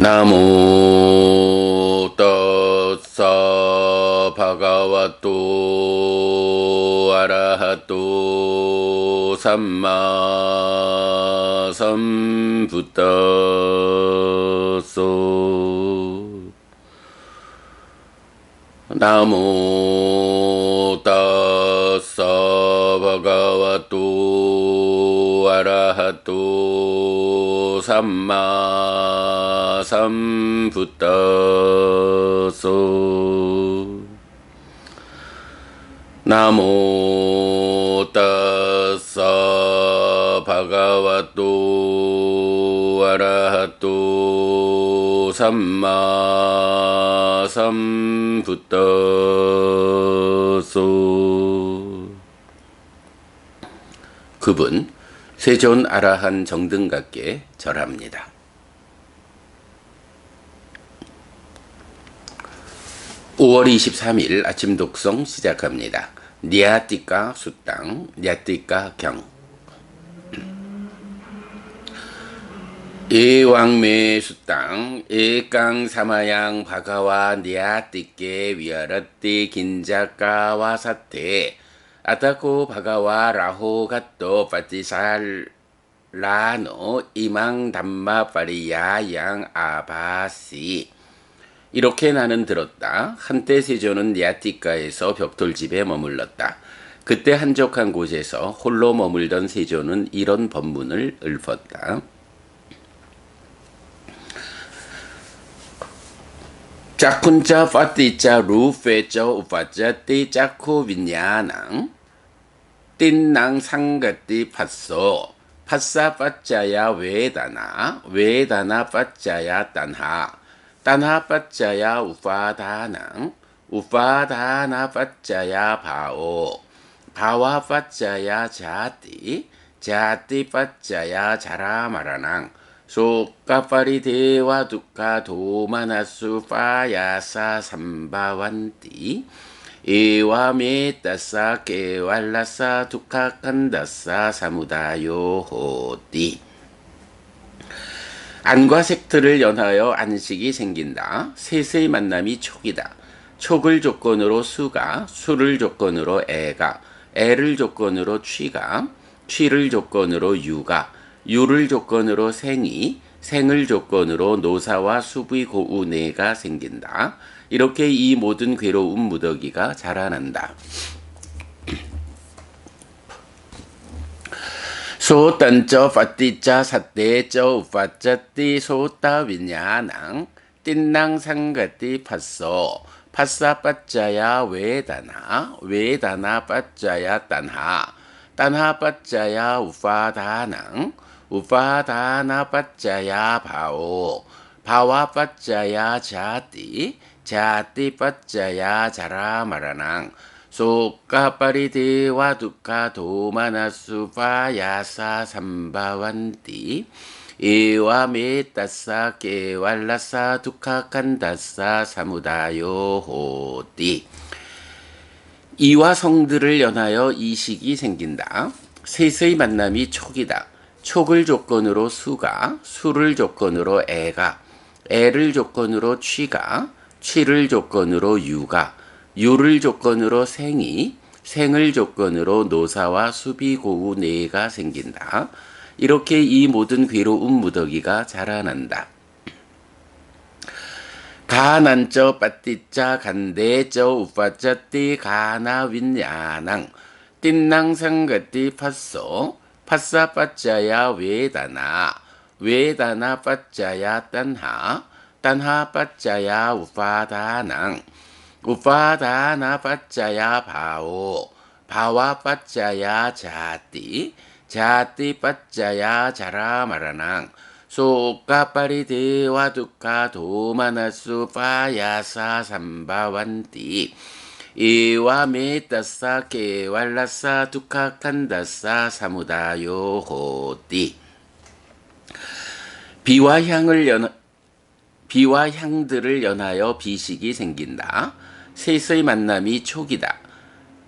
나모 따사 바가와또 아라하또 삼마 삼부따소 나모 따사 바가와또 아라하또 삼마 삼부따소 나모 따사 바가와또 아라하또 삼마 삼부따소. 그분 세존 아라한 정등각께 절합니다. (5월 23일) 아침 독송 시작합니다. 냐띠까 수땅, 냐띠까 경. 예왕매 수땅, 예강 사마양 바가와 냐띠께 위아라띠 긴자까 와사테 아타코 바가와 라호 갓도 파티살 라노 이망 담마 파리야양 아바시. 이렇게 나는 들었다. 한때 세존은 냐띠가에서 벽돌집에 머물렀다. 그때 한적한 곳에서 홀로 머물던 세존은 이런 법문을 읊었다. 짜쿤짜 파띠짜 루페짜 우파짜띠 짜쿠 빈야낭 띵낭 상가띠 팟소 팟사 빠짜야 웨다나 웨다나 빠짜야 딴하 딴하 빠짜야 우파다낭 우파다나 빠짜야 바오 바와 빠짜야 자띠 자띠 빠짜야 자라마라낭 소까파리 대와 두카 도마나수 파야사 삼바완띠 에와 메따사 깨왈라사 두카 칸다사 사무다요 호띠. 안과 색틀을 연하여 안식이 생긴다. 셋의 만남이 촉이다. 촉을 조건으로 수가, 수를 조건으로 애가, 애를 조건으로 취가, 취를 조건으로 유가, 유를 조건으로 생이, 생을 조건으로 노사와 수비 고우내가 생긴다. 이렇게 이 모든 괴로운 무더기가 자라난다. 소딴쩌 파띠짜 사떼쩌 우파짜띠 소따 윈야낭 띵낭 상가띠 팟소 팟사 빠짜야 웨다나 웨다나 빠짜야 딴하 딴하 빠짜야 우파다낭 우파다나 빠짜야 바오 바와 빠짜야 자띠 자띠 빠짜야 자라마라낭 소까파리 대와 두카 도마나수 파야사 삼바완띠 에와 메따사 깨왈라사 두카 칸다사 사무다요 호띠. 이와 성들을 연하여 이식이 생긴다. 셋의 만남이 촉이다. 촉을 조건으로 수가, 수를 조건으로 애가, 애를 조건으로 취가, 취를 조건으로 유가, 유를 조건으로 생이, 생을 조건으로 노사와 수비 고우 내가 생긴다. 이렇게 이 모든 괴로운 무더기가 자라난다. 가난쩌 빠띠짜 간대쩌 우파짜띠 가나 윈야낭 띵낭 상가띠 팟소 팟사 빠짜야 웨다나 웨다나 빠짜야 딴하 딴하 빠짜야 우파다낭 우파다나 빠짜야 바오 바와 빠짜야 자띠 자띠 빠짜야 자라마라낭 소까파리 대와 두카 도마나수 파야사 삼바완띠 이와 메따사 깨왈라사 두카 칸다사 사무다요 호띠. 비와 향들을 연하여 비식이 생긴다. 셋의 만남이 촉이다.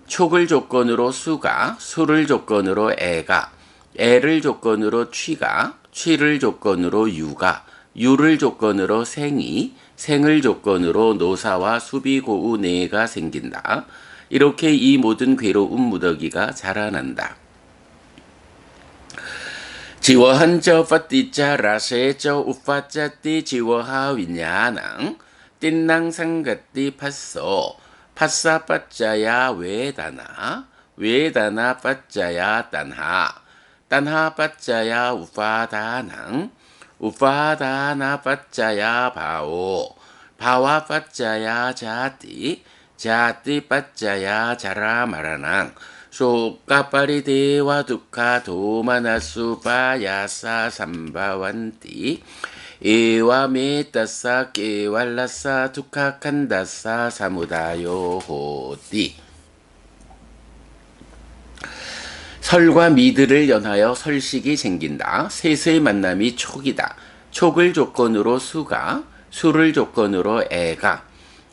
촉을 조건으로 수가, 수를 조건으로 애가, 애를 조건으로 취가, 취를 조건으로 유가, 유를 조건으로 생이, 생을 조건으로 노사와 수비고우 내가 생긴다. 이렇게 이 모든 괴로운 무더기가 자라난다. 지워한저 파띠자 라세저 우파짜띠 지워하 위냐낭 띵낭 상가띠 파소 파사 빠짜야 외다나 외다나 빠짜야 딴하 딴하 빠짜야 우파다낭 우파다나 빠짜야 바오 바와 빠짜야 자띠 자띠 빠짜야 자라 마라낭 소까파리데와 두카 도마나수바야사 삼바완띠 에와 메따사 깨왈라사 두카칸다사 사무다요호띠 설과 미들을 연하여 설식이 생긴다. 셋의 만남이 촉이다. 촉을 조건으로 수가, 수를 조건으로 애가,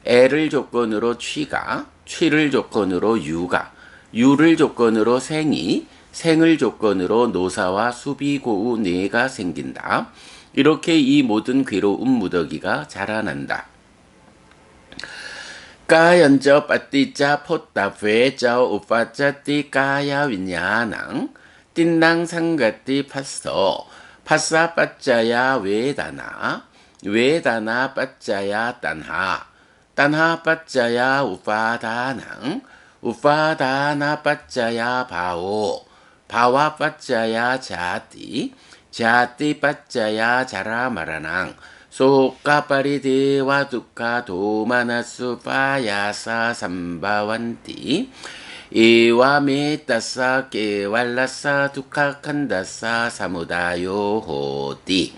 애를 조건으로 취가, 취를 조건으로 유가, 유를 조건으로 생이, 생을 조건으로 노사와 수비고우 내가 생긴다. 이렇게 이 모든 괴로운 무더기가 자라난다. 까연저 빠띠자 포따페저 우파짜띠 까야 위냐낭 띵낭 상가띠 파소 파사 빠짜야 외다나 외다나 빠짜야 딴하 딴하 빠짜야 우파다낭 우파다나 빠짜야 바오 바와 빠짜야 자띠 자띠 빠짜야 자라 마라낭 소까파리데와 두카 도마나수파야사 삼바완띠 에와 메따사 깨왈라사 두카칸다사 사무다요호띠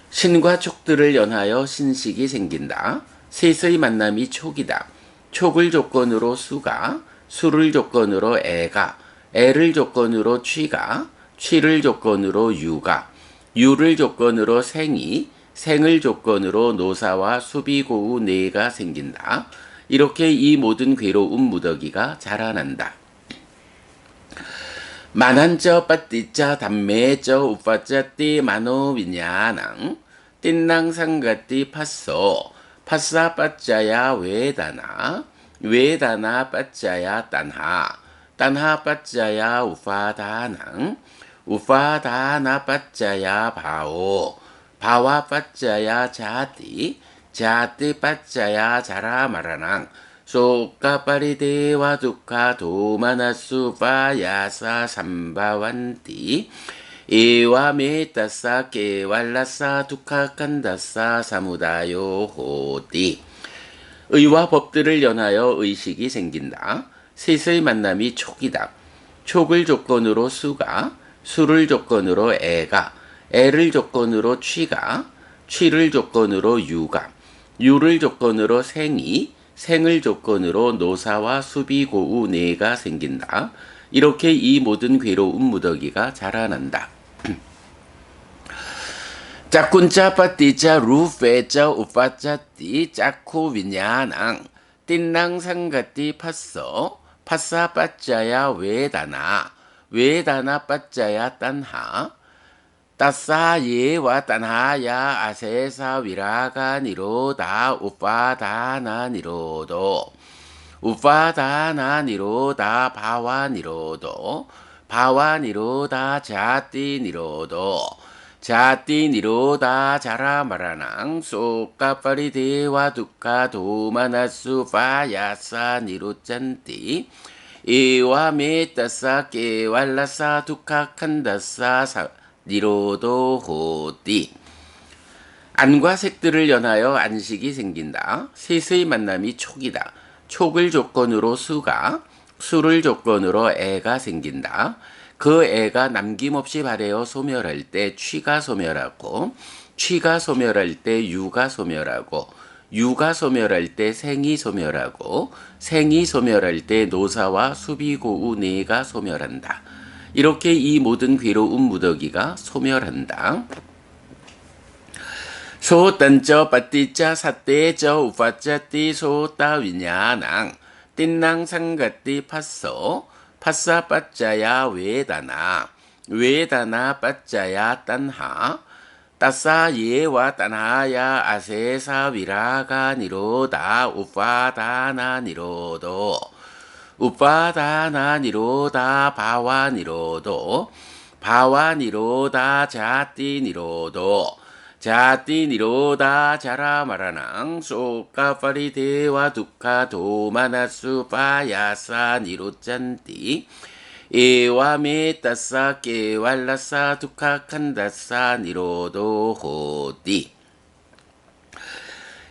신과 촉들을 연하여 신식이 생긴다. 셋의 만남이 촉이다. 촉을 조건으로 수가, 수를 조건으로 애가, 애를 조건으로 취가, 취를 조건으로 유가, 유를 조건으로 생이, 생을 조건으로 노사와 수비고우 내가 생긴다. 이렇게 이 모든 괴로운 무더기가 자라난다. 만한저 빠띠자 담매저 우파짜띠 마노비냐낭 띵낭 상가띠 파소 파사 빠짜야 외다나 외다나 빠짜야 딴하 딴하 빠짜야 우파다낭 우파다나 빠짜야 바오 바와 빠짜야 자띠 자띠 빠짜야 자라 마라낭 소까파리데와 두카 도마나수파야사 삼바완띠 에와 메따사 깨왈라사 두카칸다사 사무다요호띠 의와 법들을 연하여 의식이 생긴다. 셋의 만남이 촉이다. 촉을 조건으로 수가, 수를 조건으로 애가, 애를 조건으로 취가, 취를 조건으로 유가, 유를 조건으로 생이, 생을 조건으로 노사와 수비고우 내가 생긴다. 이렇게 이 모든 괴로운 무더기가 자라난다. 짝군짜 빠띠자 루페자 우파짜띠 짜코 위냐낭 띵낭 상가띠 파소 파사 빠짜야 외다나 외다나 빠짜야 딴하 따사 예와 딴하야 아세사 위라가 니로다 우파다나 니로도 우파다나 니로다 바와 니로도 바와 니로다 자띠 니로도 자띠 니로다 자라 마라낭 소까파리데와 두카 도마나수파야사 니로짠띠 이와 메따사 깨왈라사 두카칸다사 니로도호띠 안과 색들을 연하여 안식이 생긴다. 셋의 만남이 촉이다. 촉을 조건으로 수가, 수를 조건으로 애가 생긴다. 그 애가 남김없이 발해어 소멸할 때 취가 소멸하고, 취가 소멸할 때 유가 소멸하고, 유가 소멸할 때 생이 소멸하고, 생이 소멸할 때 노사와 수비고우 내가 소멸한다. 이렇게 이 모든 괴로운 무더기가 소멸한다. 소딴저 빠띠자 사떼저 우파짜띠 소따 위냐낭 띵낭 상가띠 파소 파사 빠짜야 외다나 외다나 빠짜야 딴하 따싸 예와 딴하야 아세사 위라가 니로다 우파다나 니로도 우파다나 니로다 바와 니로도 바와 니로다 자띠 니로도 자띠 니로다 자라 마라낭 소까파리 대와 두카 도마나수 파야사 니로짠띠 에와메 따싸 깨왈라사 두카칸다사 니로도 호띠.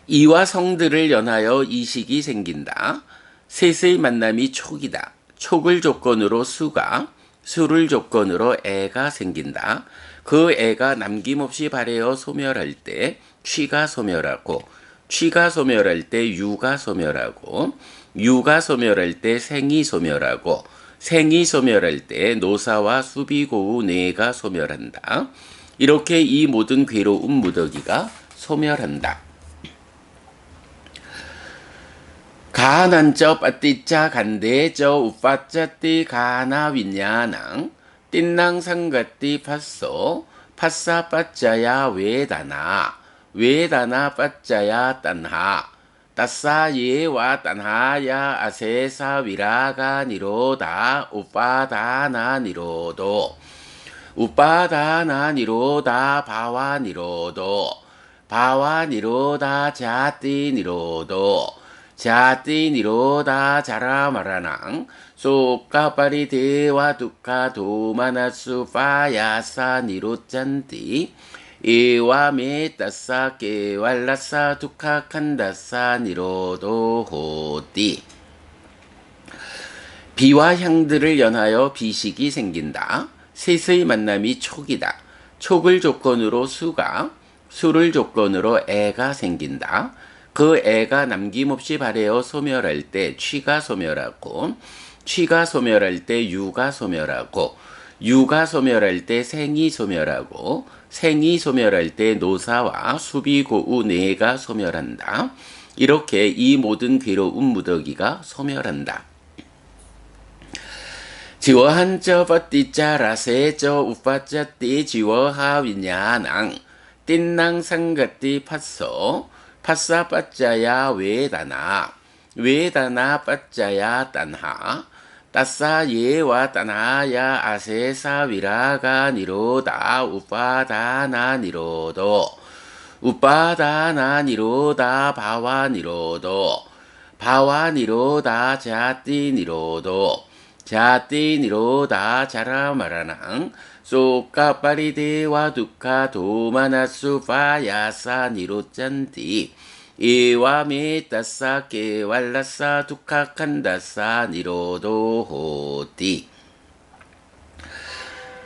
이와 성들을 연하여 이식이 생긴다. 셋의 만남이 촉이다. 촉을 조건으로 수가, 수를 조건으로 애가 생긴다. 그 애가 남김없이 발해어 소멸할 때 취가 소멸하고, 취가 소멸할 때 유가 소멸하고, 유가 소멸할 때 생이 소멸하고, 생이 소멸할 때 노사와 수비고우 뇌가 소멸한다. 이렇게 이 모든 괴로운 무더기가 소멸한다. 가난저 빠띠짜 간대저 우빠짜띠 가나 윈야낭 띵낭 상가띠 팟소 팟사 빠짜야 외다나 외다나 빠짜야 딴하 따싸 예와 딴하야 아세사 위라가 니로다 우빠다나 니로도 우빠다나 니로다 바와 니로도 바와 니로다 자띠 니로도 자띠 니로다 자라 마라낭 소까파리 대와 두카 도마나수 파야사 니로짠띠 에와메 따싸 깨왈라사 두카칸다사 니로도 호띠. 비와 향들을 연하여 비식이 생긴다. 셋의 만남이 촉이다. 촉을 조건으로 수가, 수를 조건으로 애가 생긴다. 그 애가 남김없이 발해어 소멸할 때 취가 소멸하고, 취가 소멸할 때 유가 소멸하고, 유가 소멸할 때 생이 소멸하고, 생이 소멸할 때 노사와 수비고우 뇌가 소멸한다. 이렇게 이 모든 괴로운 무더기가 소멸한다. 지워한저 버띠짜 라세저 우파짜띠 지워하 윈야낭 띵낭 상가띠 팟소 팟사 빠짜야 외다나 외다나 빠짜야 딴하 따싸 예와 딴하야 아세사 위라가 니로다 우파다나 니로도 우파다나 니로다 바와 니로도 바와 니로다 자띠 니로도 자띠 니로다 자라 마라낭 소까파리 대와 두카 도마나수 파야사 니로짠띠 에와메 따싸 깨왈라사 두카칸다사 니로도 호띠.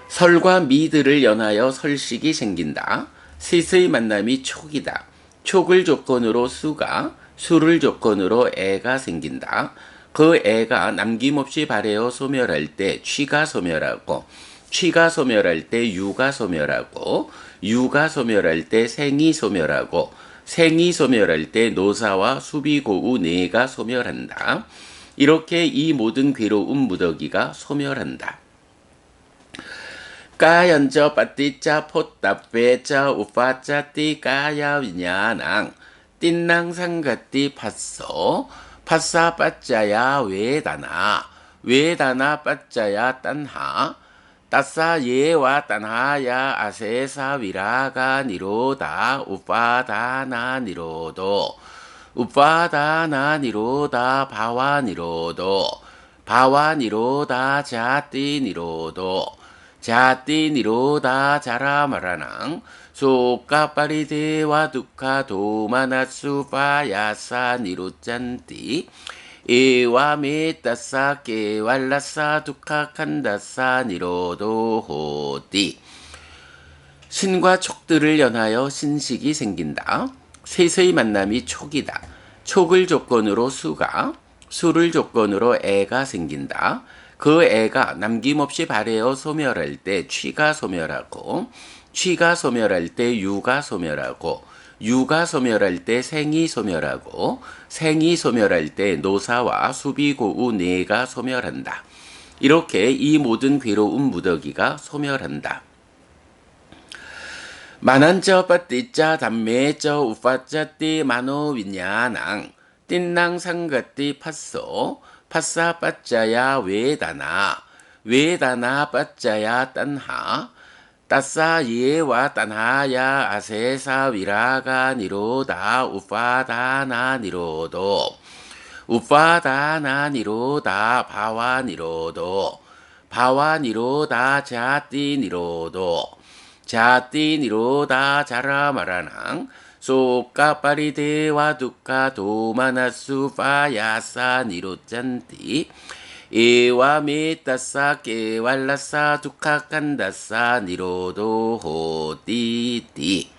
설과 미들을 연하여 설식이 생긴다. 셋의 만남이 촉이다. 촉을 조건으로 수가, 수를 조건으로 애가 생긴다. 그 애가 남김없이 발해어 소멸할 때 취가 소멸하고, 취가 소멸할 때 유가 소멸하고, 유가 소멸할 때 생이 소멸하고, 생이 소멸할 때 노사와 수비고우 뇌가 소멸한다. 이렇게 이 모든 괴로운 무더기가 소멸한다. 까연저 빠띠짜 포따빼짜 우파짜띠 까야 위냐낭 띵낭 상가띠 팟소 팟사 빠짜야 외다나 외다나 빠짜야 딴하 따싸 예와 딴하야 아세사 위라가 니로다 우파다나 니로도 우파다나 니로다 바와 니로도 바와 니로다 자띠 니로도 자띠 니로다 자라 마라낭 소까파리 대와 두카 도마나수 파야사 니로짠띠 에와메 따싸 깨왈라사 두카칸다사 니로도 호띠. 신과 촉들을 연하여 신식이 생긴다. 셋의 만남이 촉이다. 촉을 조건으로 수가, 수를 조건으로 애가 생긴다. 그 애가 남김없이 발해어 소멸할 때 취가 소멸하고, 취가 소멸할 때 유가 소멸하고, 유가 소멸할 때 생이 소멸하고, 생이 소멸할 때 노사와 수비고우 뇌가 소멸한다. 이렇게 이 모든 괴로운 무더기가 소멸한다. 만한저 빠띠자 담매저 우파자띠 마노 위냐낭 띵낭 상가띠 팟소 팟사 빠짜야 외다나 외다나 빠짜야 딴하 따싸 예와 딴하야 아세사 위라가 니로다 우파다나 니로도 우파다나 니로다 바와 니로도 바와 니로다 자띠 니로도 자띠 니로다 자라 마라낭 소까파리데와 두카 도마나수 파야사 니로짠띠 에와 메따사 깨왈라사 두카칸다사 니로도 호띠띠.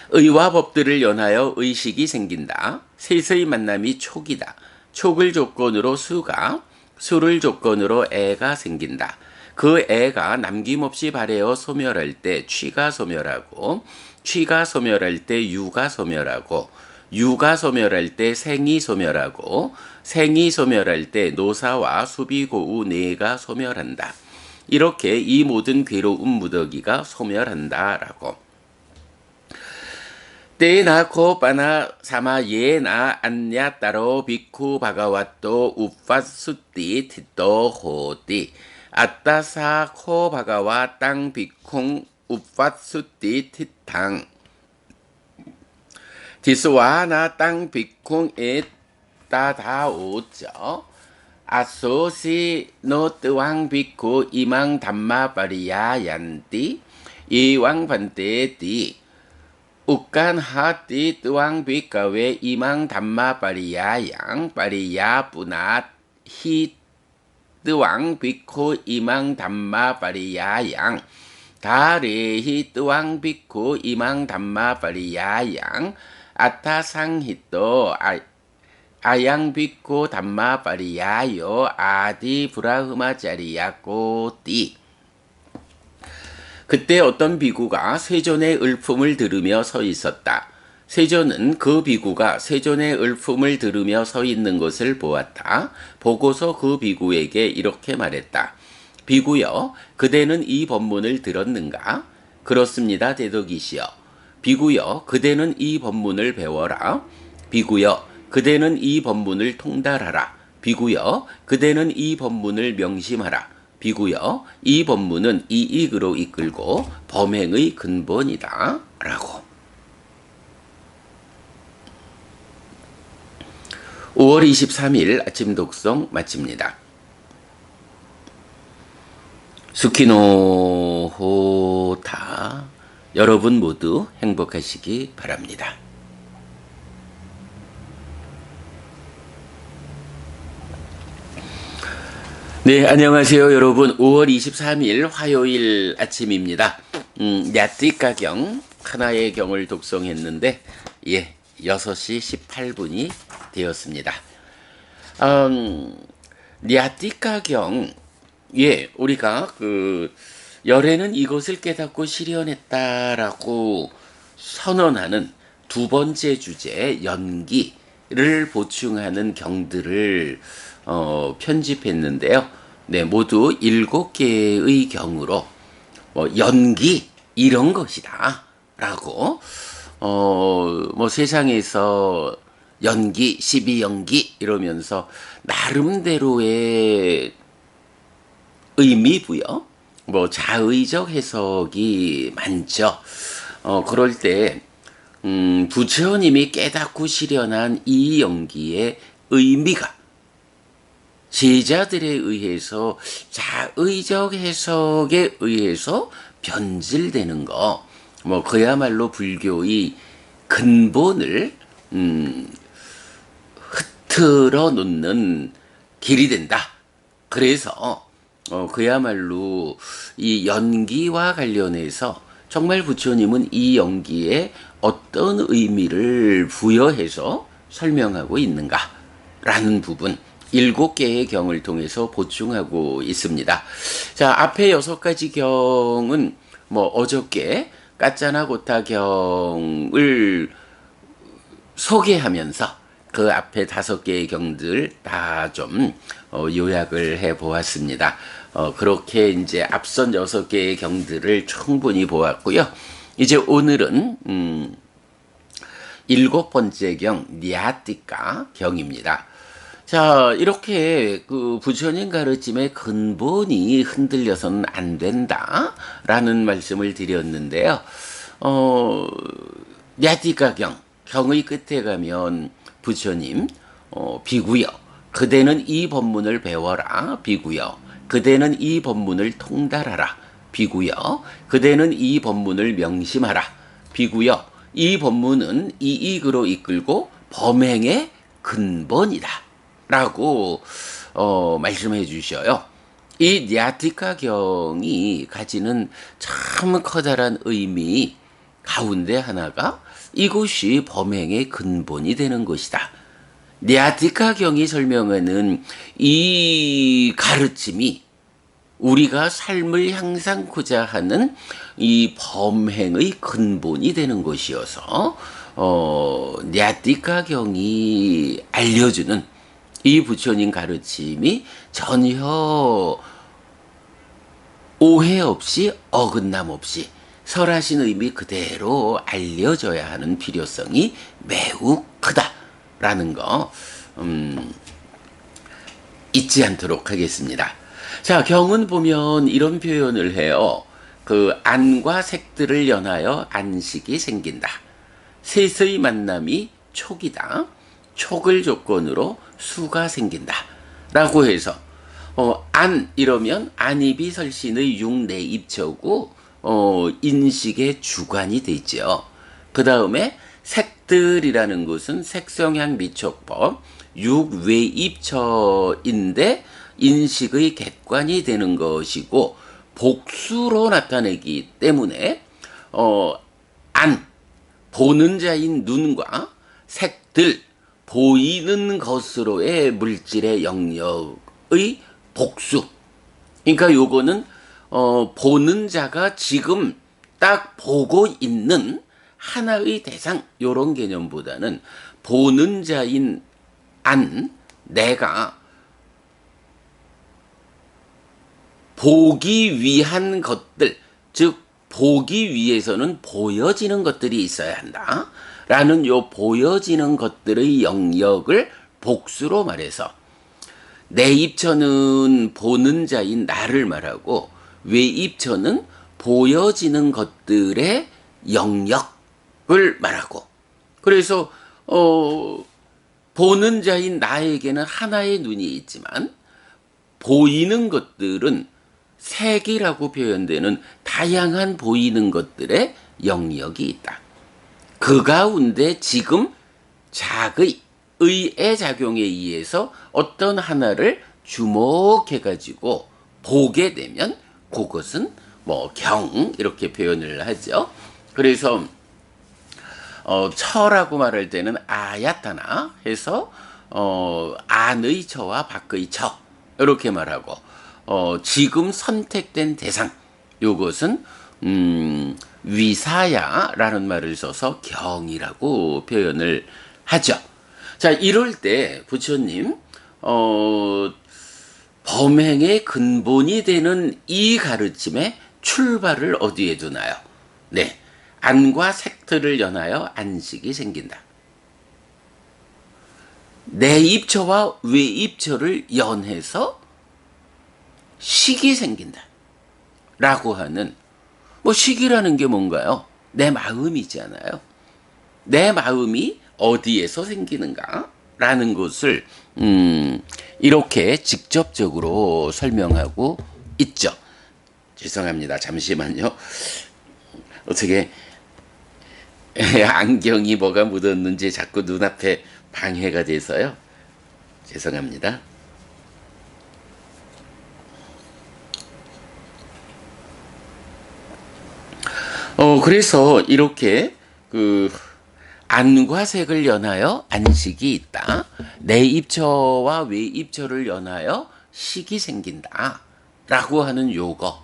의와 법들을 연하여 의식이 생긴다. 셋의 만남이 촉이다. 촉을 조건으로 수가, 수를 조건으로 애가 생긴다. 그 애가 남김없이 발해어 소멸할 때 취가 소멸하고, 취가 소멸할 때 유가 소멸하고, 유가 소멸할 때 생이 소멸하고, 생이 소멸할 때 노사와 수비고우 네가 소멸한다. 이렇게 이 모든 괴로운 무더기가 소멸한다라고. 때나코 빠나 사마 예나 안냐 따로 비쿠 바가와또 우파수띠 티또 호띠 아따사 코 바가와 땅 비쿵 우파수띠 티탕 디스와나 땅 비쿵 에따다오쩌 아소시 노 뜨왕 비쿠 이망 담마 바리야 얀띠 이왕 반떼띠 우깐 하띠 뜨왕 비가웨 이망 담마 바리야 양 바리야 뿌나 히 뜨왕 비코 이망 담마 바리야 양 다레히 뜨왕 비코 이망 담마 바리야 양 아타상히또 아양 비코 담마 바리야요 아디 브라흐마짜리야 꼬띠. 그때 어떤 비구가 세존의 을품을 들으며 서 있었다. 세존은 그 비구가 세존의 을품을 들으며 서 있는 것을 보았다. 보고서 그 비구에게 이렇게 말했다. 비구여, 그대는 이 법문을 들었는가? 그렇습니다, 대덕이시여. 비구여, 그대는 이 법문을 배워라. 비구여, 그대는 이 법문을 통달하라. 비구여, 그대는 이 법문을 명심하라. 비구여, 이 법문은 이익으로 이끌고 범행의 근본이다. 라고. 5월 23일 아침 독송 마칩니다. 수키노호타. 여러분 모두 행복하시기 바랍니다. 네, 안녕하세요 여러분. 5월 23일 화요일 아침입니다. 야띠가경 하나의 경을 독송했는데 6시 18분이 되었습니다. 야띠가경, 우리가 열애는 이것을 깨닫고 실현했다라고 선언하는 두 번째 주제 연기를 보충하는 경들을 편집했는데요. 네, 모두 7개의 경으로 연기 이런 것이다 라고 세상에서 연기, 12연기 이러면서 나름대로의 의미 부여, 자의적 해석이 많죠. 그럴 때 부처님이 깨닫고 실현한 이 연기의 의미가 제자들에 의해서 자의적 해석에 의해서 변질되는 거, 그야말로 불교의 근본을 흐트러 놓는 길이 된다. 그래서 그야말로 이 연기와 관련해서 정말 부처님은 이 연기에 어떤 의미를 부여해서 설명하고 있는가라는 부분 7개의 경을 통해서 보충하고 있습니다. 자, 앞에 6가지 경은 어저께 까짜나 고타 경을 소개하면서 그 앞에 5개의 경들 다 좀 요약을 해 보았습니다. 그렇게 이제 앞선 6개의 경들을 충분히 보았고요. 이제 오늘은 7번째 경 니아티카 경입니다. 자, 이렇게 그 부처님 가르침의 근본이 흔들려서는 안 된다라는 말씀을 드렸는데요. 니아티카 경의 끝에 가면 부처님 비구여 그대는 이 법문을 배워라 비구여 그대는 이 법문을 통달하라 비구여 그대는 이 법문을 명심하라 비구여 이 법문은 이익으로 이끌고 범행의 근본이다 라고 말씀해 주셔요. 이 니아티카 경이 가지는 참 커다란 의미 가운데 하나가 이것이 범행의 근본이 되는 것이다. 니아티카 경이 설명하는 이 가르침이 우리가 삶을 향상코자 하는 이 범행의 근본이 되는 것이어서 니아티카 경이 알려주는 이 부처님 가르침이 전혀 오해 없이 어긋남 없이 설하신 의미 그대로 알려져야 하는 필요성이 매우 크다라는 거 잊지 않도록 하겠습니다. 자, 경은 보면 이런 표현을 해요. 그 안과 색들을 연하여 안식이 생긴다. 셋의 만남이 촉이다. 촉을 조건으로 수가 생긴다. 라고 해서 안 이러면 안입이 설신의 육내입처고 인식의 주관이 되죠. 그 다음에 색들이라는 것은 색성향 미촉법 육외입처인데 인식의 객관이 되는 것이고 복수로 나타내기 때문에 안 보는 자인 눈과 색들 보이는 것으로의 물질의 영역의 복수. 그러니까 요거는 보는 자가 지금 딱 보고 있는 하나의 대상 요런 개념보다는 보는 자인 안 내가 보기 위한 것들 즉 보기 위해서는 보여지는 것들이 있어야 한다 라는 요 보여지는 것들의 영역을 복수로 말해서 내입처는 보는 자인 나를 말하고 외입처는 보여지는 것들의 영역을 말하고 그래서 보는 자인 나에게는 하나의 눈이 있지만 보이는 것들은 색이라고 표현되는 다양한 보이는 것들의 영역이 있다. 그 가운데 지금 의의 작용에 의해서 어떤 하나를 주목해가지고 보게 되면 그것은 경 이렇게 표현을 하죠. 그래서 처라고 말할 때는 아야타나 해서 안의 처와 밖의 처 이렇게 말하고 지금 선택된 대상 요것은 위사야라는 말을 써서 경이라고 표현을 하죠. 자, 이럴 때 부처님 범행의 근본이 되는 이 가르침의 출발을 어디에 두나요? 네, 안과 색들을 연하여 안식이 생긴다. 내입처와 외입처를 연해서 식이 생긴다. 라고 하는 식이라는 게 뭔가요? 내 마음이잖아요. 내 마음이 어디에서 생기는가? 라는 것을 이렇게 직접적으로 설명하고 있죠. 죄송합니다. 잠시만요. 어떻게 안경이 뭐가 묻었는지 자꾸 눈앞에 방해가 돼서요. 죄송합니다. 그래서 이렇게 안과 색을 연하여 안식이 있다. 내입처와 외입처를 연하여 식이 생긴다. 라고 하는 요거.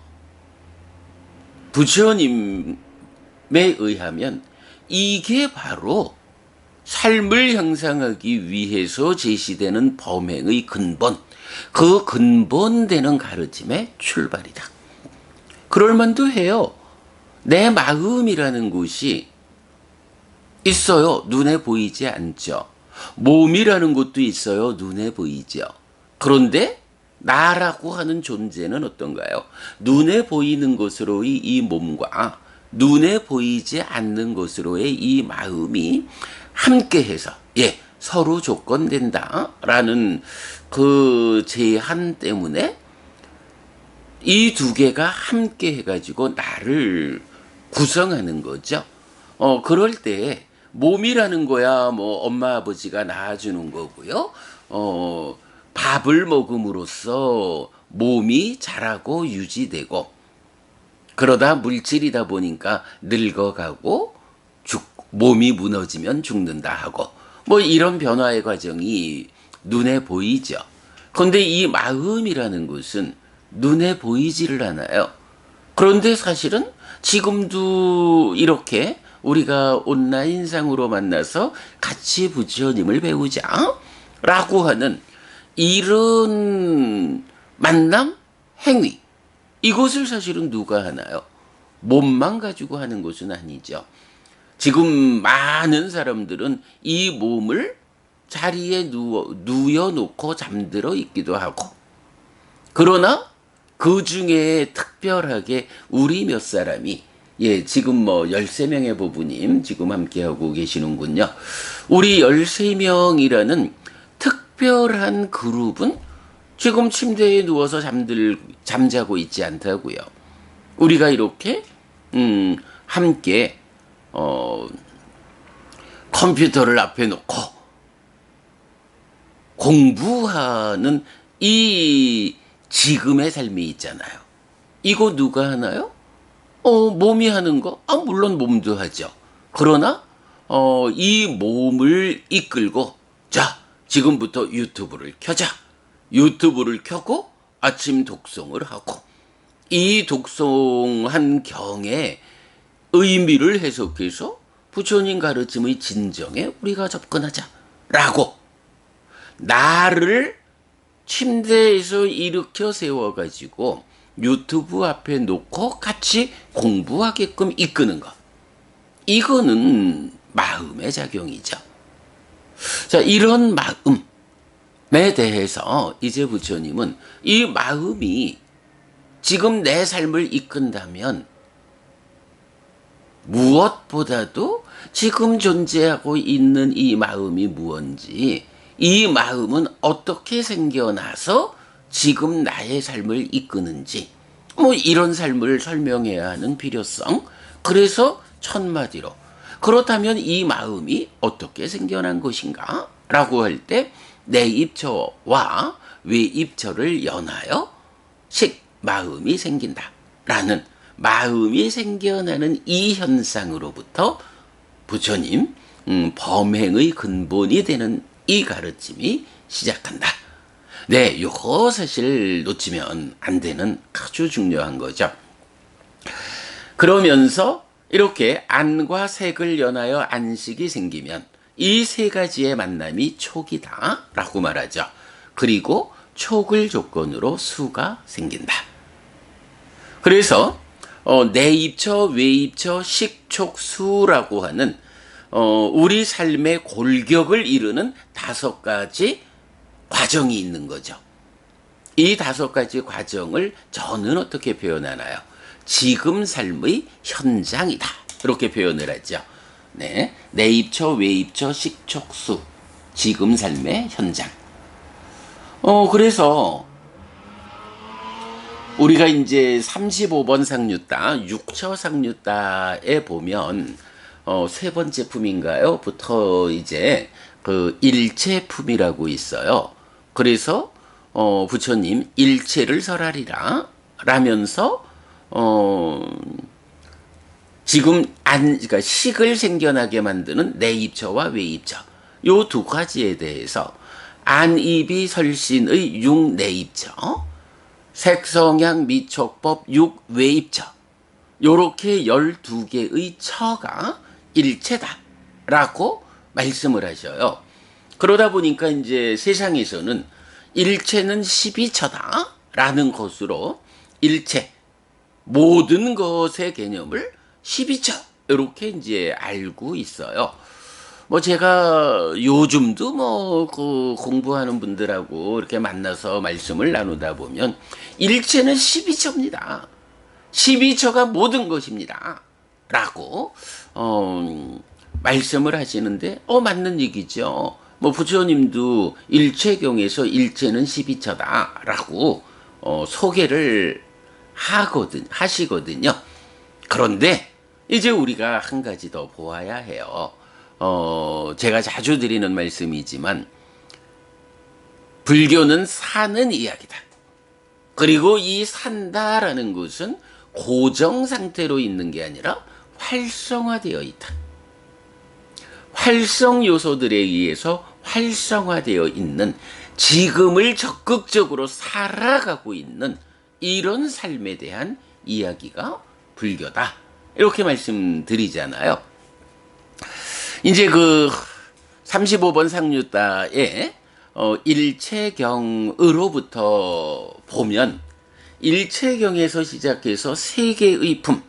부처님에 의하면 이게 바로 삶을 형성하기 위해서 제시되는 범행의 근본, 그 근본되는 가르침의 출발이다. 그럴 만도 해요. 내 마음이라는 곳이 있어요. 눈에 보이지 않죠. 몸이라는 것도 있어요. 눈에 보이죠. 그런데 나라고 하는 존재는 어떤가요? 눈에 보이는 것으로의 이 몸과 눈에 보이지 않는 것으로의 이 마음이 함께해서 서로 조건된다라는 그 제한 때문에 이 두 개가 함께 해가지고 나를 구성하는 거죠. 그럴 때 몸이라는 거야 뭐 엄마 아버지가 낳아주는 거고요. 밥을 먹음으로써 몸이 자라고 유지되고, 그러다 물질이다 보니까 늙어가고 몸이 무너지면 죽는다 하고 뭐 이런 변화의 과정이 눈에 보이죠. 그런데 이 마음이라는 것은 눈에 보이지를 않아요. 그런데 사실은 지금도 이렇게 우리가 온라인상으로 만나서 같이 부처님을 배우자 라고 하는 이런 만남, 행위, 이것을 사실은 누가 하나요? 몸만 가지고 하는 것은 아니죠. 지금 많은 사람들은 이 몸을 자리에 누워놓고 잠들어 있기도 하고, 그러나 그 중에 특별하게 우리 몇 사람이 지금 뭐 13명의 부부님 지금 함께하고 계시는군요. 우리 13명이라는 특별한 그룹은 지금 침대에 누워서 잠자고 있지 않다고요. 우리가 이렇게 함께 컴퓨터를 앞에 놓고 공부하는 이 지금의 삶이 있잖아요. 이거 누가 하나요? 몸이 하는 거? 물론 몸도 하죠. 그러나 이 몸을 이끌고 자, 지금부터 유튜브를 켜자. 유튜브를 켜고 아침 독송을 하고, 이 독송한 경에 의미를 해석해서 부처님 가르침의 진정에 우리가 접근하자 라고 나를 침대에서 일으켜 세워가지고 유튜브 앞에 놓고 같이 공부하게끔 이끄는 것, 이거는 마음의 작용이죠. 자, 이런 마음에 대해서 이제 부처님은 이 마음이 지금 내 삶을 이끈다면 무엇보다도 지금 존재하고 있는 이 마음이 무언지, 이 마음은 어떻게 생겨나서 지금 나의 삶을 이끄는지, 뭐 이런 삶을 설명해야 하는 필요성. 그래서 첫마디로 그렇다면 이 마음이 어떻게 생겨난 것인가? 라고 할 때 내입처와 외입처를 연하여 마음이 생긴다 라는, 마음이 생겨나는 이 현상으로부터 부처님 범행의 근본이 되는 이 가르침이 시작한다. 네, 요거 사실 놓치면 안 되는 아주 중요한 거죠. 그러면서 이렇게 안과 색을 연하여 안식이 생기면 이 세 가지의 만남이 촉이다 라고 말하죠. 그리고 촉을 조건으로 수가 생긴다. 그래서 내입처, 외입처, 식촉수라고 하는 우리 삶의 골격을 이루는 5가지 과정이 있는 거죠. 이 5가지 과정을 저는 어떻게 표현하나요? 지금 삶의 현장이다, 이렇게 표현을 하죠. 네, 내입처, 외입처, 식촉수, 지금 삶의 현장. 그래서 우리가 이제 35번 상류따, 육처 상류따에 보면 세 번째 품인가요? 부터 이제 그 일체품이라고 있어요. 그래서 부처님 일체를 설하리라 라면서 지금 그러니까 식을 생겨나게 만드는 내입처와 외입처, 요 2가지에 대해서 안입이 설신의 6내입처, 색성향 미촉법 6외입처, 요렇게 12개의 처가 일체다 라고 말씀을 하셔요. 그러다 보니까 이제 세상에서는 일체는 12처다라는 것으로 일체, 모든 것의 개념을 12처, 이렇게 이제 알고 있어요. 뭐 제가 요즘도 뭐 그 공부하는 분들하고 이렇게 만나서 말씀을 나누다 보면 일체는 12처입니다. 12처가 모든 것입니다. 라고 말씀을 하시는데 맞는 얘기죠. 뭐 부처님도 일체경에서 일체는 12처다 라고 소개를 하시거든요. 그런데 이제 우리가 한 가지 더 보아야 해요. 제가 자주 드리는 말씀이지만 불교는 사는 이야기다. 그리고 이 산다라는 것은 고정 상태로 있는 게 아니라 활성화되어 있다. 활성 요소들에 의해서 활성화되어 있는, 지금을 적극적으로 살아가고 있는 이런 삶에 대한 이야기가 불교다. 이렇게 말씀드리잖아요. 이제 그 35번 상류따에 일체경으로부터 보면 일체경에서 시작해서 3개의 품,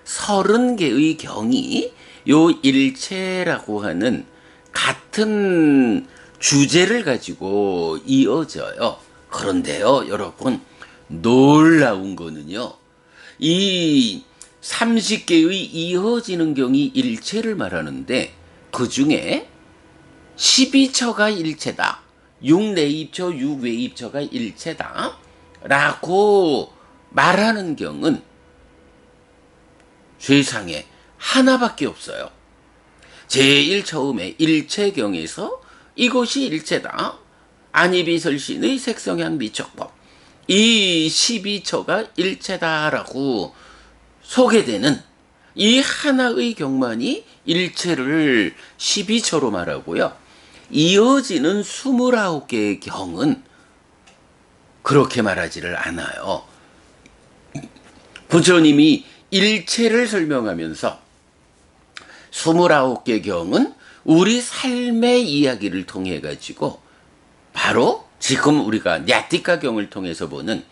30개의 경이 요 일체라고 하는 같은 주제를 가지고 이어져요. 그런데요, 여러분, 놀라운 거는요, 이 30개의 이어지는 경이 일체를 말하는데 그 중에 12처가 일체다. 6내입처, 6외입처가 일체다. 라고 말하는 경은 세상에 하나밖에 없어요. 제일 처음에 일체경에서 이것이 일체다. 안이비설신의 색성향 미촉법. 이 12처가 일체다라고 소개되는 이 하나의 경만이 일체를 12처로 말하고요. 이어지는 29개의 경은 그렇게 말하지를 않아요. 부처님이 일체를 설명하면서 29개 경은 우리 삶의 이야기를 통해 가지고 바로 지금 우리가 냐티카경을 통해서 보는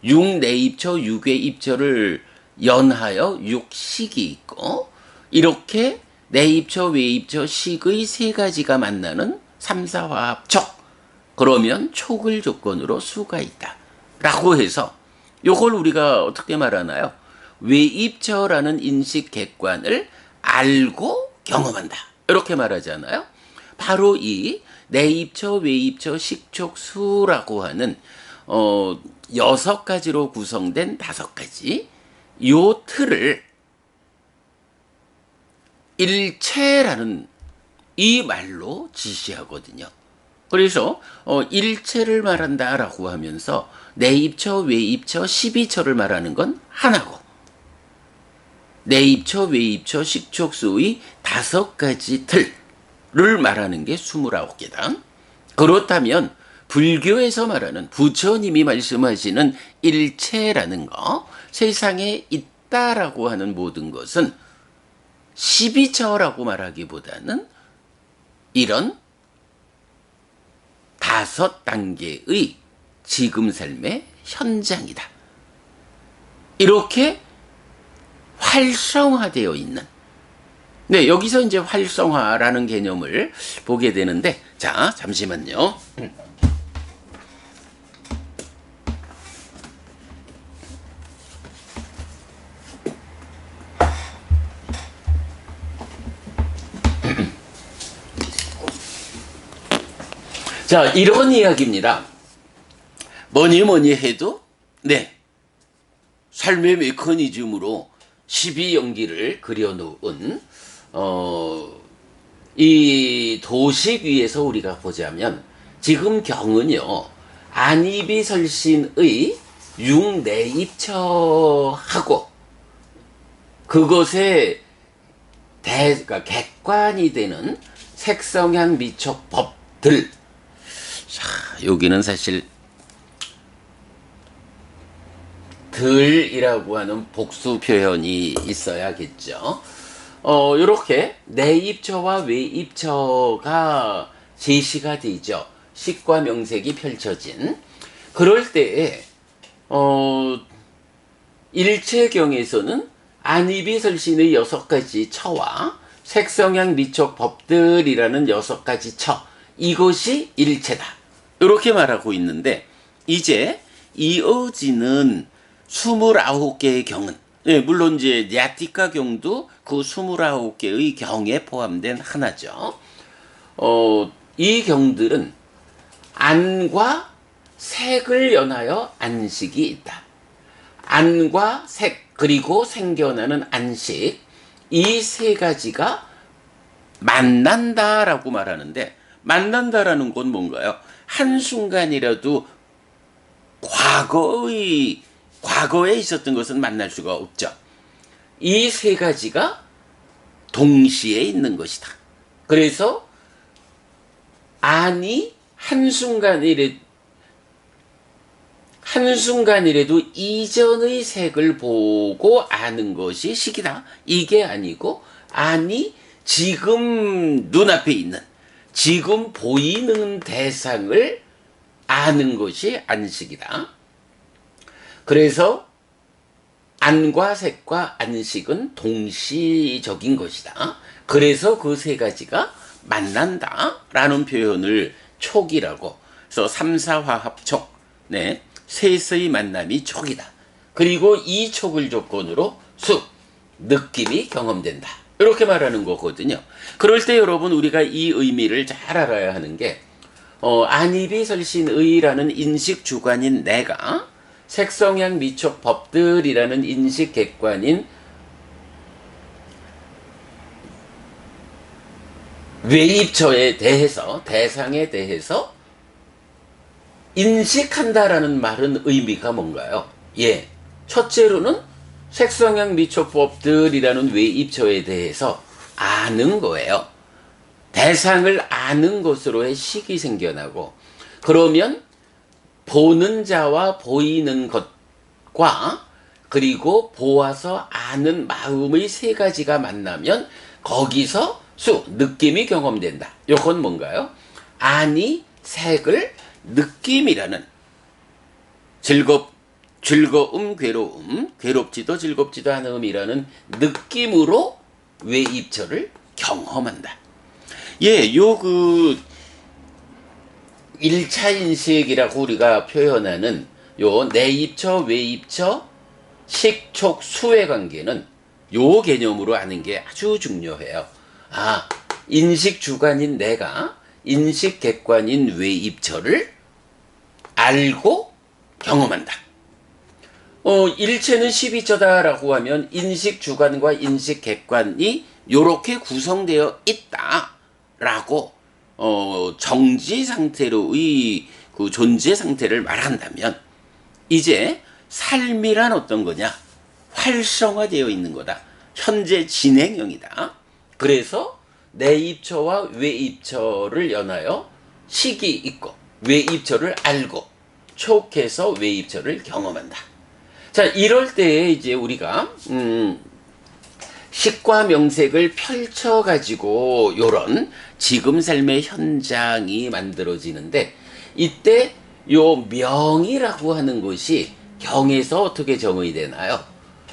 6내입처, 6외입처를 연하여 6식이 있고, 이렇게 내입처, 외입처, 식의 3가지가 만나는 3사화합촉, 그러면 촉을 조건으로 수가 있다 라고 해서 요걸 우리가 어떻게 말하나요? 외입처라는 인식 객관을 알고 경험한다, 이렇게 말하잖아요. 바로 이 내입처, 외입처, 식촉, 수라고 하는 6가지로 구성된 5가지 요 틀을 일체라는 이 말로 지시하거든요. 그래서 일체를 말한다라고 하면서 내입처, 외입처, 12처를 말하는 건 하나고, 내입처, 외입처, 식촉수의 5가지 틀을 말하는 게 29개다. 그렇다면 불교에서 말하는, 부처님이 말씀하시는 일체라는 거, 세상에 있다라고 하는 모든 것은 12처라고 말하기보다는 이런 5단계의 지금 삶의 현장이다. 이렇게 활성화되어 있는, 네, 여기서 이제 활성화라는 개념을 보게 되는데, 자, 잠시만요. 자, 이런 이야기입니다. 뭐니 해도, 네, 삶의 메커니즘으로 12연기를 그려놓은 이 도식 위에서 우리가 보자면, 지금 경은요, 안이비설신의 6내입처하고 그것에 그러니까 객관이 되는 색성향 미촉 법들. 자, 여기는 사실 들이라고 하는 복수 표현이 있어야겠죠. 요렇게 내입처와 외입처가 제시가 되죠. 식과 명색이 펼쳐진. 그럴 때에, 일체경에서는 안이비설신의 6가지 처와 색성향 미촉 법들이라는 6가지 처, 이것이 일체다. 이렇게 말하고 있는데, 이제 이어지는 29개의 경은, 예, 물론 이제 냐티카 경도 그 29개의 경에 포함된 하나죠. 이 경들은 안과 색을 연하여 안식이 있다. 안과 색, 그리고 생겨나는 안식, 이 세 가지가 만난다라고 말하는데, 만난다라는 건 뭔가요? 한순간이라도 과거에 있었던 것은 만날 수가 없죠. 이 세 가지가 동시에 있는 것이다. 그래서 안이 한순간이라도 이전의 색을 보고 아는 것이 식이다. 이게 아니고 안이 지금 눈앞에 있는, 지금 보이는 대상을 아는 것이 안식이다. 그래서 안과 색과 안식은 동시적인 것이다. 그래서 그 세 가지가 만난다라는 표현을 촉이라고. 그래서 삼사화합촉, 네, 셋의 만남이 촉이다. 그리고 이 촉을 조건으로 느낌이 경험된다. 이렇게 말하는 거거든요. 그럴 때 여러분 우리가 이 의미를 잘 알아야 하는 게, 안이비설신의라는 인식주관인 내가 색성향 미촉 법들이라는 인식객관인 외입처에 대해서, 대상에 대해서 인식한다라는 말은 의미가 뭔가요? 예, 첫째로는 색성향 미촉법들이라는 외입처에 대해서 아는 거예요. 대상을 아는 것으로의 식이 생겨나고, 그러면 보는 자와 보이는 것과 그리고 보아서 아는 마음의 세 가지가 만나면 거기서 느낌이 경험된다. 이건 뭔가요? 안이 색을 느낌이라는 즐거움, 괴로움, 괴롭지도 즐겁지도 않음이라는 느낌으로 외입처를 경험한다. 예, 1차 인식이라고 우리가 표현하는 요 내입처, 외입처, 식촉, 수의 관계는 요 개념으로 아는 게 아주 중요해요. 인식 주관인 내가 인식 객관인 외입처를 알고 경험한다. 일체는 12처다라고 하면 인식 주관과 인식 객관이 요렇게 구성되어 있다라고 정지 상태로의 그 존재 상태를 말한다면, 이제 삶이란 어떤 거냐? 활성화되어 있는 거다. 현재 진행형이다. 그래서 내입처와 외입처를 연하여 식이 있고, 외입처를 알고 촉해서 외입처를 경험한다. 자, 이럴 때에 이제 우리가 식과 명색을 펼쳐가지고 요런 지금 삶의 현장이 만들어지는데, 이때 요 명이라고 하는 것이 경에서 어떻게 정의 되나요?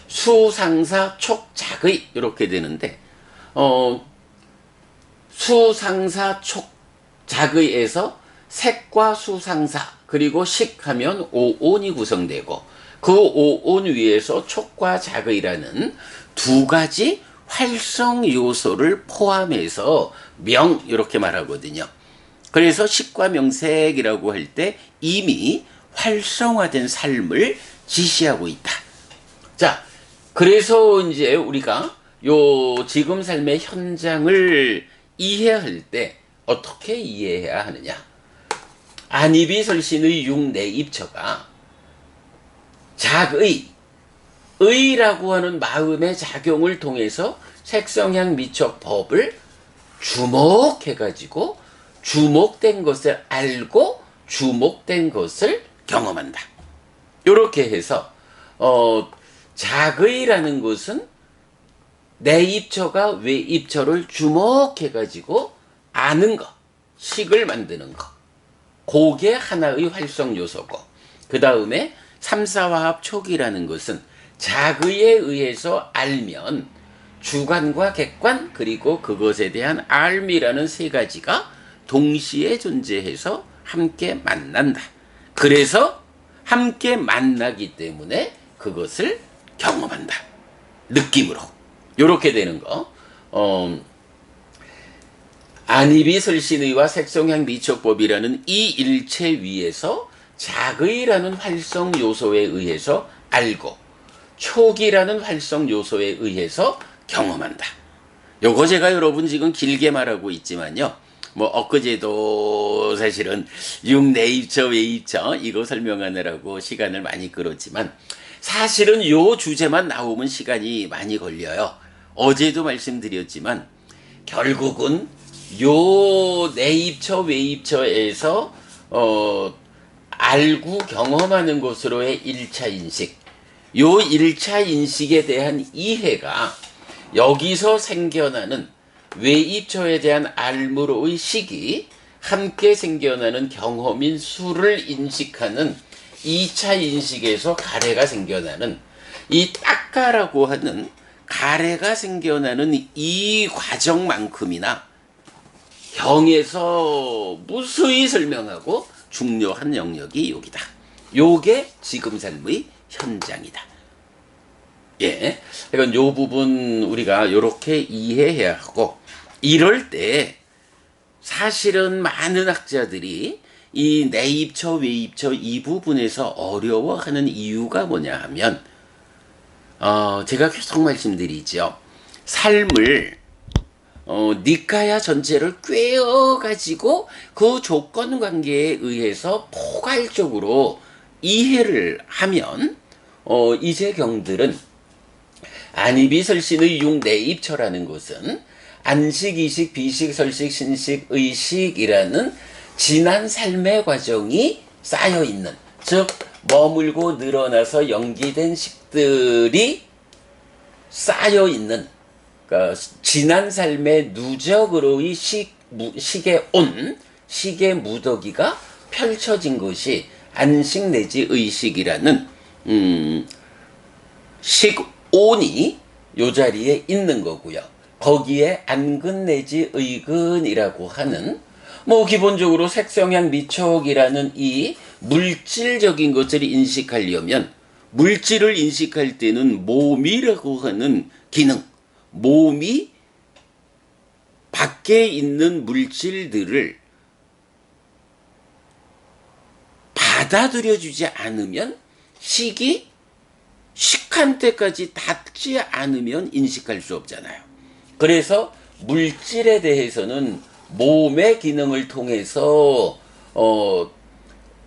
수상사 촉작의 이렇게 되는데, 수상사 촉작의에서 색과 수상사 그리고 식하면 오온이 구성되고, 그 오온 위에서 촉과 작의라는 두 가지 활성 요소를 포함해서 명 이렇게 말하거든요. 그래서 식과 명색이라고 할 때 이미 활성화된 삶을 지시하고 있다. 자, 그래서 이제 우리가 요 지금 삶의 현장을 이해할 때 어떻게 이해해야 하느냐? 안이비설신의 6내입처가 의라고 하는 마음의 작용을 통해서 색성향 미촉 법을 주목해가지고 주목된 것을 알고 주목된 것을 경험한다. 이렇게 해서 작의라는 것은 내입처가 외입처를 주목해가지고 아는 거, 식을 만드는 거. 그게 하나의 활성 요소고, 그 다음에 삼사화합 촉이라는 것은 자의에 의해서 알면 주관과 객관, 그리고 그것에 대한 알미라는 세 가지가 동시에 존재해서 함께 만난다. 그래서 함께 만나기 때문에 그것을 경험한다. 느낌으로. 요렇게 되는 거. 안이비설신의와 색성향 미촉법이라는 이 일체 위에서 자의라는 활성 요소에 의해서 알고 촉이라는 활성 요소에 의해서 경험한다. 요거 제가 여러분 지금 길게 말하고 있지만요. 뭐 엊그제도 사실은 육내입처 외입처 이거 설명하느라고 시간을 많이 끌었지만 사실은 요 주제만 나오면 시간이 많이 걸려요. 어제도 말씀드렸지만 결국은 요 내입처 외입처에서 알고 경험하는 것으로의 1차 인식, 요 1차 인식에 대한 이해가 여기서 생겨나는 외입처에 대한 알무로의 식이 함께 생겨나는 경험인 수를 인식하는 2차 인식에서 가래가 생겨나는 이 딱가라고 하는 가래가 생겨나는 이 과정만큼이나 형에서 무수히 설명하고 중요한 영역이 여기다. 요게 지금 삶의 현장이다. 예. 그러니까 요 부분 우리가 요렇게 이해해야 하고, 이럴 때 사실은 많은 학자들이 이 내입처 외입처 이 부분에서 어려워하는 이유가 뭐냐 하면 제가 계속 말씀드리죠. 삶을 니카야 전체를 꿰어가지고 그 조건 관계에 의해서 포괄적으로 이해를 하면 이제 경들은 안이비설신의 육내입처라는 것은 안식, 이식, 비식, 설식, 신식, 의식이라는 지난 삶의 과정이 쌓여있는, 즉 머물고 늘어나서 연기된 식들이 쌓여있는, 그러니까 지난 삶의 누적으로의 식의 온, 식의 무더기가 펼쳐진 것이 안식 내지 의식이라는 식온이 요 자리에 있는 거고요. 거기에 안근 내지 의근이라고 하는 뭐 기본적으로 색성향 미촉이라는 이 물질적인 것을 인식하려면, 물질을 인식할 때는 몸이라고 하는 기능, 몸이 밖에 있는 물질들을 받아들여주지 않으면, 식이 식한 때까지 닿지 않으면 인식할 수 없잖아요. 그래서 물질에 대해서는 몸의 기능을 통해서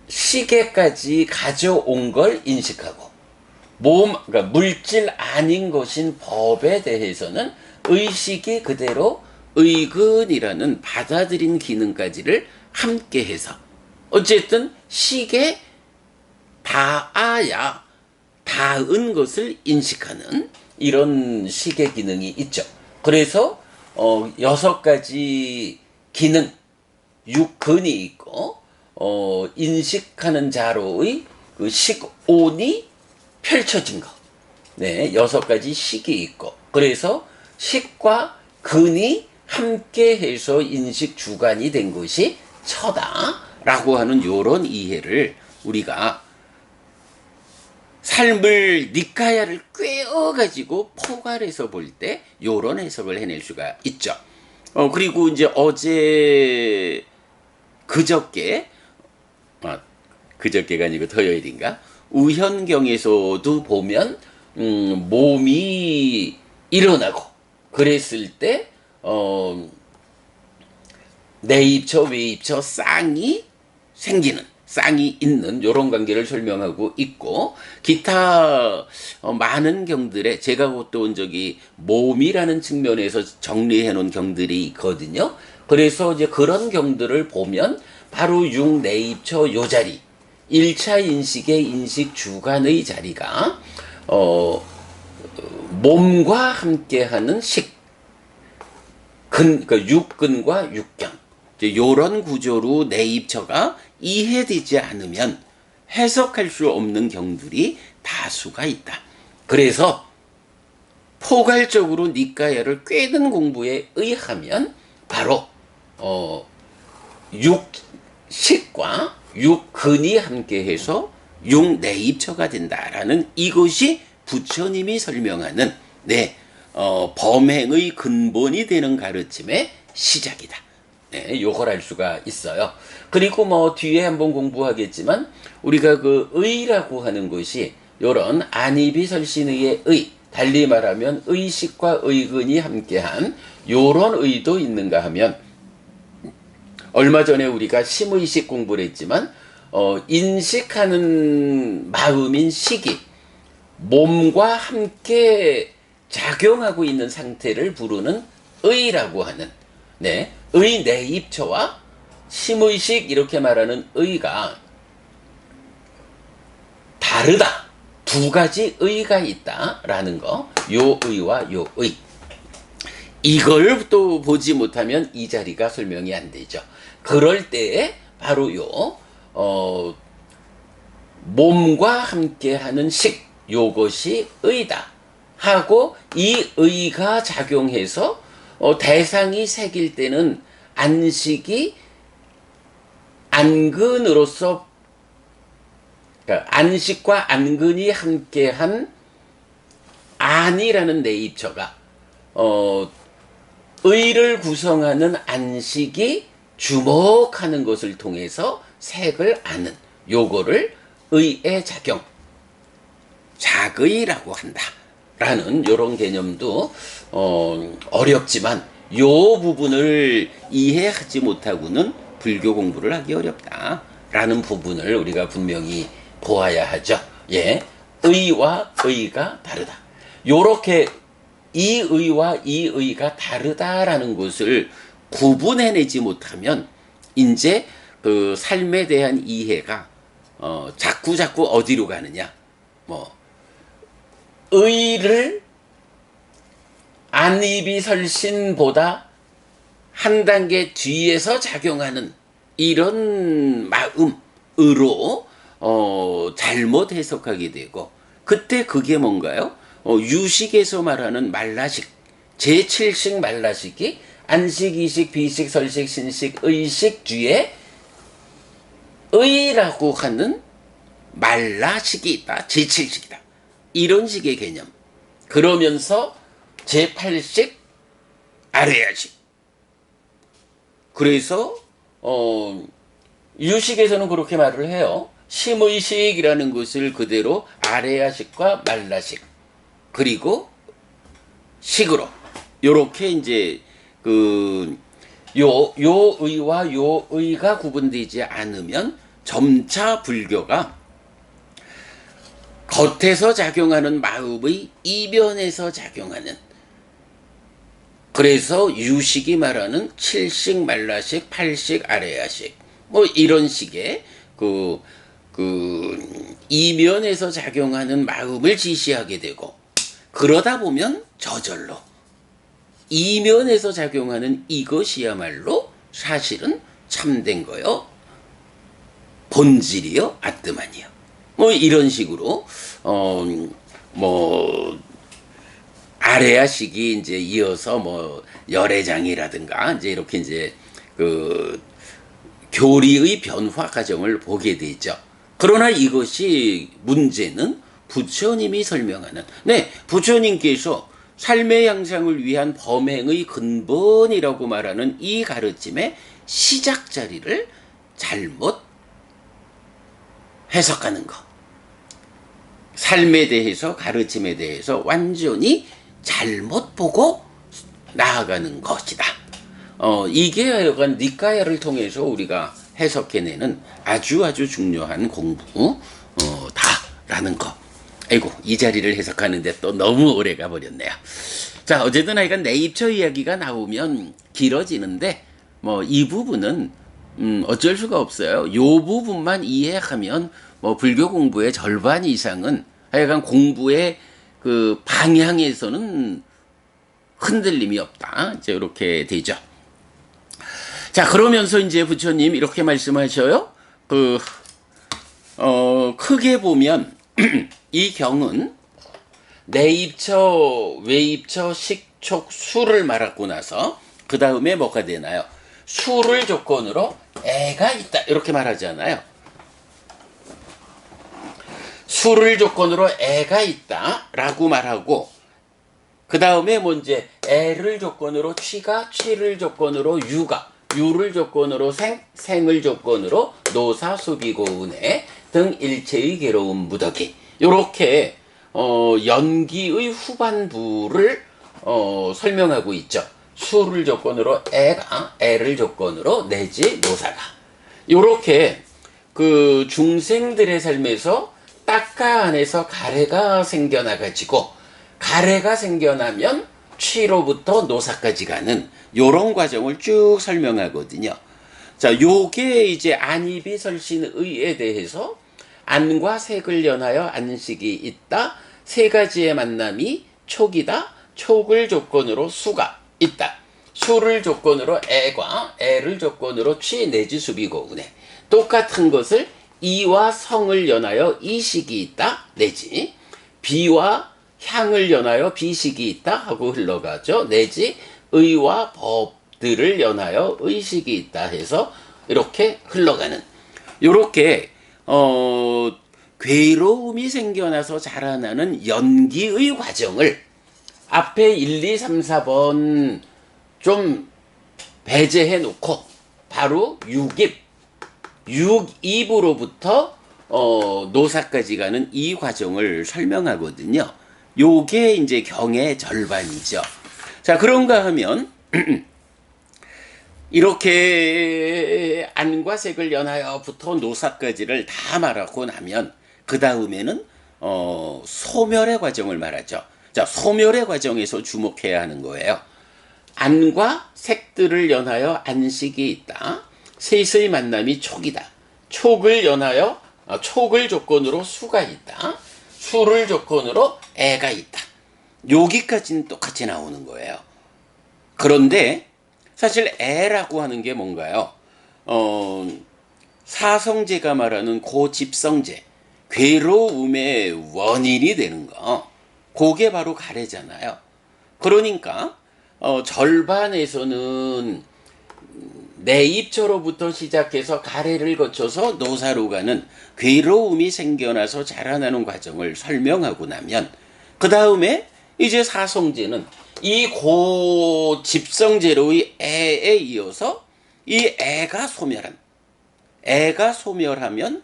시계까지 가져온 걸 인식하고, 그러니까 물질 아닌 것인 법에 대해서는 의식이 그대로 의근이라는 받아들인 기능까지를 함께 해서 어쨌든 식에 닿아야 닿은 것을 인식하는 이런 식의 기능이 있죠. 그래서 6가지 기능, 육근이 있고 인식하는 자로의 그 식온이 펼쳐진 거. 네, 6가지 식이 있고, 그래서 식과 근이 함께 해서 인식 주관이 된 것이 처다라고 하는 요런 이해를 우리가 삶을 니카야를 꿰어가지고 포괄해서 볼 때 요런 해석을 해낼 수가 있죠. 그리고 이제 어제 그저께가 아니고 토요일인가? 우현경에서도 보면 몸이 일어나고 그랬을 때 내입처 외입처 쌍이 생기는, 쌍이 있는 요런 관계를 설명하고 있고, 기타 많은 경들에 제가 또 온 적이 몸이라는 측면에서 정리해 놓은 경들이 있거든요. 그래서 이제 그런 경들을 보면 바로 육내입처 요 자리, 1차 인식의 인식 주관의 자리가 몸과 함께하는 식, 그러니까 육근과 육경, 이런 구조로 내입처가 이해되지 않으면 해석할 수 없는 경들이 다수가 있다. 그래서 포괄적으로 니까야를 꿰는 공부에 의하면 바로 육식과 육근이 함께해서 육내입처가 된다라는 이것이 부처님이 설명하는 범행의 근본이 되는 가르침의 시작이다. 네, 요걸 알 수가 있어요. 그리고 뭐 뒤에 한번 공부하겠지만 우리가 그 의라고 하는 것이 요런 안이비설신의의 의, 달리 말하면 의식과 의근이 함께한 요런 의도 있는가 하면 얼마 전에 우리가 심의식 공부를 했지만 인식하는 마음인 식이 몸과 함께 작용하고 있는 상태를 부르는 의라고 하는 의 내입처와 심의식 이렇게 말하는 의가 다르다. 두 가지 의가 있다라는 거. 요 의와 요 의. 이걸 또 보지 못하면 이 자리가 설명이 안 되죠. 그럴 때에 바로 몸과 함께하는 식, 요것이 의다 하고 이 의가 작용해서 대상이 새길 때는 안식이 안근으로서, 그러니까 안식과 안근이 함께한 안이라는 내입처가 의를 구성하는 안식이 주목하는 것을 통해서 색을 아는 요거를 의의 작용, 작의라고 한다 라는 요런 개념도 어렵지만 요 부분을 이해하지 못하고는 불교 공부를 하기 어렵다 라는 부분을 우리가 분명히 보아야 하죠. 예, 의와 의가 다르다. 요렇게 이 의와 이 의가 다르다라는 것을 구분해내지 못하면 이제 그 삶에 대한 이해가 자꾸 어디로 가느냐, 의를 안이비설신보다 한 단계 뒤에서 작용하는 이런 마음으로 잘못 해석하게 되고, 그때 그게 뭔가요? 유식에서 말하는 말라식, 제7식 말라식이 안식, 이식, 비식, 설식, 신식, 의식 뒤에 의라고 하는 말라식이 있다. 제7식이다. 이런 식의 개념. 그러면서 제8식 아래야식. 그래서 유식에서는 그렇게 말을 해요. 심의식이라는 것을 그대로 아래야식과 말라식 그리고 식으로 요렇게 이제 요 의와 요 의가 구분되지 않으면 점차 불교가 겉에서 작용하는 마음의 이면에서 작용하는, 그래서 유식이 말하는 7식 말라식, 8식 아래야식 이런 식의 이면에서 작용하는 마음을 지시하게 되고, 그러다 보면 저절로 이면에서 작용하는 이것이야말로 사실은 참된 거요, 본질이요, 아뜨만이요. 이런 식으로 아래야식이 이제 이어서 열애장이라든가 이제 이렇게 이제 교리의 변화 과정을 보게 되죠. 그러나 이것이 문제는 부처님이 설명하는, 부처님께서 삶의 양상을 위한 범행의 근본이라고 말하는 이 가르침의 시작 자리를 잘못 해석하는 것. 삶에 대해서, 가르침에 대해서 완전히 잘못 보고 나아가는 것이다. 이게 하여간 니까야를 통해서 우리가 해석해내는 아주 중요한 공부다라는 거. 아이고, 이 자리를 해석하는데 또 너무 오래 가버렸네요. 자, 어쨌든 하여간 내입처 이야기가 나오면 길어지는데 이 부분은 어쩔 수가 없어요. 요 부분만 이해하면 불교 공부의 절반 이상은 하여간 공부의 그 방향에서는 흔들림이 없다. 이제 이렇게 되죠. 자, 그러면서 이제 부처님 이렇게 말씀하셔요. 크게 보면 이 경은 내입처, 외입처, 식촉, 수를 말하고 나서 그 다음에 뭐가 되나요? 수를 조건으로 애가 있다. 이렇게 말하잖아요. 수를 조건으로 애가 있다. 라고 말하고 그 다음에 이제 애를 조건으로 취가, 취를 조건으로 유가, 유를 조건으로 생, 생을 조건으로 노사, 수비고, 은혜 등 일체의 괴로움 무더기. 요렇게 연기의 후반부를 설명하고 있죠. 수를 조건으로 애가, 애를 조건으로 내지 노사가. 요렇게 그 중생들의 삶에서 딱가 안에서 가래가 생겨나가지고 가래가 생겨나면 취로부터 노사까지 가는 요런 과정을 쭉 설명하거든요. 자, 요게 이제 안입이 설신의에 대해서 안과 색을 연하여 안식이 있다. 세 가지의 만남이 촉이다. 촉을 조건으로 수가 있다. 수를 조건으로 애과 애를 조건으로 취 내지 수비고 은혜. 똑같은 것을 이와 성을 연하여 이식이 있다. 내지 비와 향을 연하여 비식이 있다 하고 흘러가죠. 내지 의와 법들을 연하여 의식이 있다 해서 이렇게 흘러가는 요렇게 괴로움이 생겨나서 자라나는 연기의 과정을 앞에 1, 2, 3, 4번 좀 배제해 놓고 바로 6입 6입으로부터 노사까지 가는 이 과정을 설명하거든요. 요게 이제 경의 절반이죠. 자, 그런가 하면 이렇게 안과 색을 연하여부터 노사까지를 다 말하고 나면 그 다음에는 소멸의 과정을 말하죠. 자, 소멸의 과정에서 주목해야 하는 거예요. 안과 색들을 연하여 안식이 있다. 셋의 만남이 촉이다. 촉을 연하여 촉을 조건으로 수가 있다. 수를 조건으로 애가 있다. 여기까지는 똑같이 나오는 거예요. 그런데 사실 애라고 하는 게 뭔가요? 사성제가 말하는 고집성제, 괴로움의 원인이 되는 거, 그게 바로 가래잖아요. 그러니까 절반에서는 내입처로부터 시작해서 가래를 거쳐서 노사로 가는 괴로움이 생겨나서 자라나는 과정을 설명하고 나면 그 다음에 이제 사성제는 이 고집성제로의 애에 이어서 이 애가 소멸한, 애가 소멸하면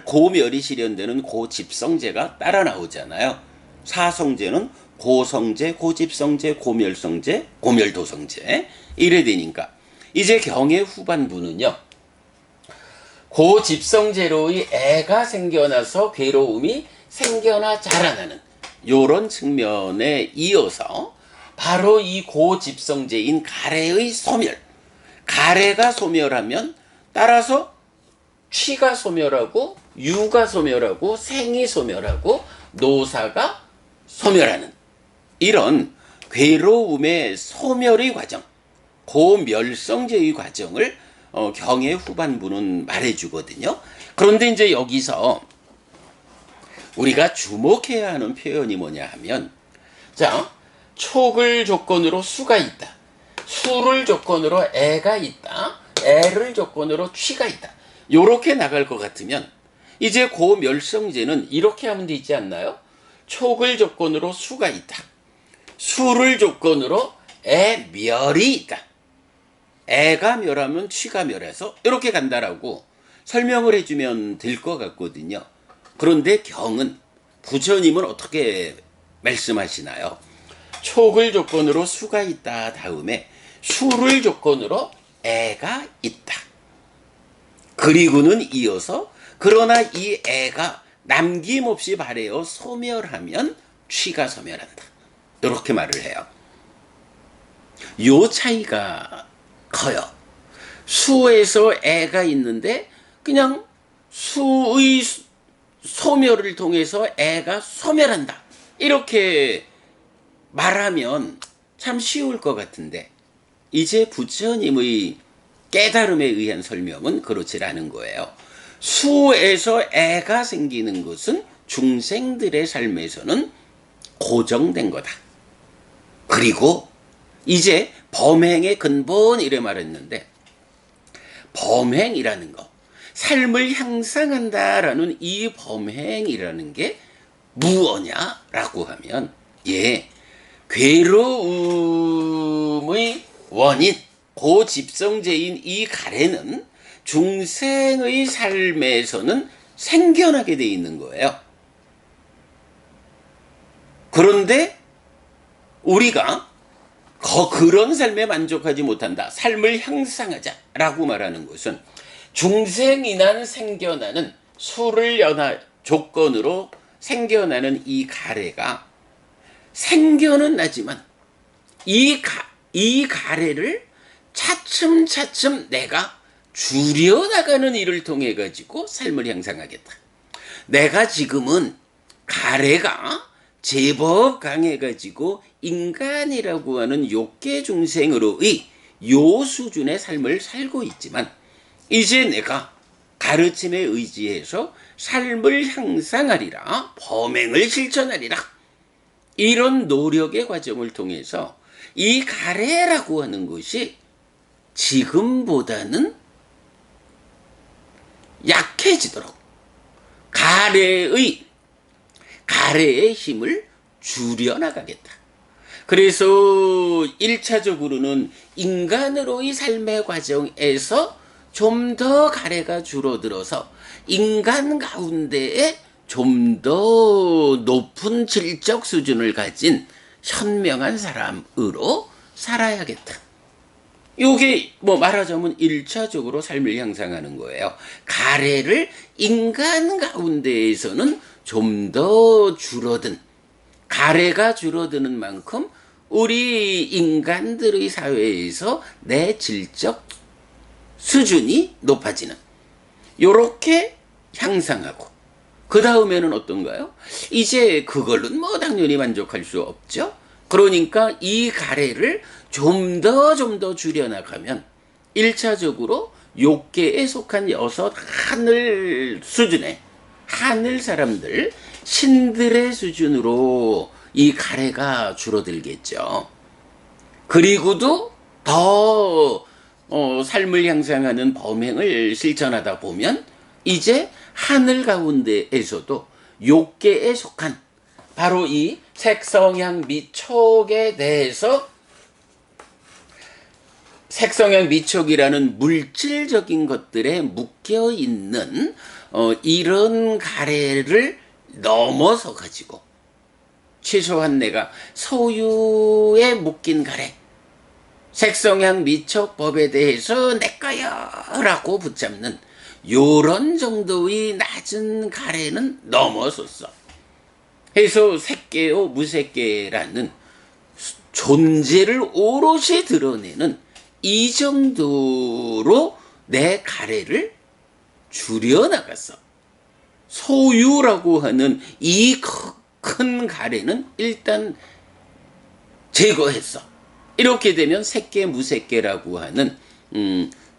고멸이 실현되는 고집성제가 따라 나오잖아요. 사성제는 고성제, 고집성제, 고멸성제, 고멸도성제 이래 되니까 이제 경의 후반부는요. 고집성제로의 애가 생겨나서 괴로움이 생겨나 자라나는 요런 측면에 이어서 바로 이 고집성제인 가래의 소멸, 가래가 소멸하면 따라서 취가 소멸하고 유가 소멸하고 생이 소멸하고 노사가 소멸하는 이런 괴로움의 소멸의 과정, 고멸성제의 과정을 경의 후반부는 말해주거든요. 그런데 이제 여기서 우리가 주목해야 하는 표현이 뭐냐 하면, 자, 촉을 조건으로 수가 있다. 수를 조건으로 애가 있다. 애를 조건으로 취가 있다. 요렇게 나갈 것 같으면 이제 고멸성제는 이렇게 하면 되지 않나요? 촉을 조건으로 수가 있다. 수를 조건으로 애멸이 있다. 애가 멸하면 취가 멸해서 이렇게 간다라고 설명을 해주면 될 것 같거든요. 그런데 경은 부처님은 어떻게 말씀하시나요? 촉을 조건으로 수가 있다 다음에 수를 조건으로 애가 있다. 그리고는 이어서 그러나 이 애가 남김없이 발해어 소멸하면 취가 소멸한다. 이렇게 말을 해요. 요 차이가 커요. 수에서 애가 있는데 그냥 수의 소멸을 통해서 애가 소멸한다. 이렇게 말하면 참 쉬울 것 같은데 이제 부처님의 깨달음에 의한 설명은 그렇지 않은 거예요. 수에서 애가 생기는 것은 중생들의 삶에서는 고정된 거다. 그리고 이제 범행의 근본 이래 말했는데 범행이라는 거, 삶을 향상한다라는 이 범행이라는 게 무엇냐라고 하면 괴로움의 원인, 고집성제인 이 가래는 중생의 삶에서는 생겨나게 돼 있는 거예요. 그런데 우리가 그런 삶에 만족하지 못한다. 삶을 향상하자라고 말하는 것은 중생이난 생겨나는 수를 연하 조건으로 생겨나는 이 가래가 생겨는 나지만 이 가래를 차츰차츰 내가 줄여나가는 일을 통해 가지고 삶을 향상하겠다. 내가 지금은 가래가 제법 강해가지고 인간이라고 하는 욕계 중생으로의 요 수준의 삶을 살고 있지만 이제 내가 가르침에 의지해서 삶을 향상하리라, 범행을 실천하리라. 이런 노력의 과정을 통해서 이 가래라고 하는 것이 지금보다는 약해지도록 가래의 힘을 줄여나가겠다. 그래서 1차적으로는 인간으로의 삶의 과정에서 좀 더 가래가 줄어들어서 인간 가운데에 좀 더 높은 질적 수준을 가진 현명한 사람으로 살아야겠다. 요게 말하자면 1차적으로 삶을 향상하는 거예요. 가래를 인간 가운데에서는 좀 더 줄어든, 가래가 줄어드는 만큼 우리 인간들의 사회에서 내 질적 수준이 높아지는, 요렇게 향상하고 그 다음에는 어떤가요? 이제 그걸로는 당연히 만족할 수 없죠. 그러니까 이 가래를 좀 더 줄여나가면 1차적으로 욕계에 속한 6 하늘 수준의 하늘 사람들, 신들의 수준으로 이 가래가 줄어들겠죠. 그리고도 더 삶을 향상하는 범행을 실천하다 보면 이제 하늘 가운데에서도 욕계에 속한 바로 이 색성향 미촉에 대해서 색성향 미촉이라는 물질적인 것들에 묶여 있는 이런 가래를 넘어서 가지고 최소한 내가 소유에 묶인 가래, 색성향 미촉법에 대해서 내 거야 라고 붙잡는 요런 정도의 낮은 가래는 넘어섰어. 해서 색계요 무색계라는 존재를 오롯이 드러내는 이 정도로 내 가래를 줄여나갔어. 소유라고 하는 이 큰 가래는 일단 제거했어. 이렇게 되면 색계 무색계라고 하는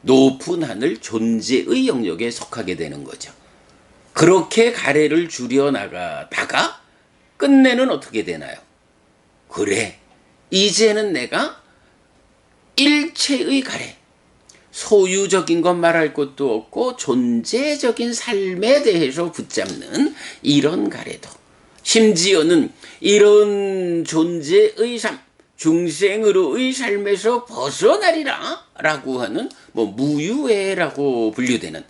높은 하늘 존재의 영역에 속하게 되는 거죠. 그렇게 가래를 줄여나가다가 끝내는 어떻게 되나요? 그래, 이제는 내가 일체의 가래, 소유적인 것 말할 것도 없고 존재적인 삶에 대해서 붙잡는 이런 가래도, 심지어는 이런 존재의 삶, 중생으로의 삶에서 벗어나리라 라고 하는 무유회라고 분류되는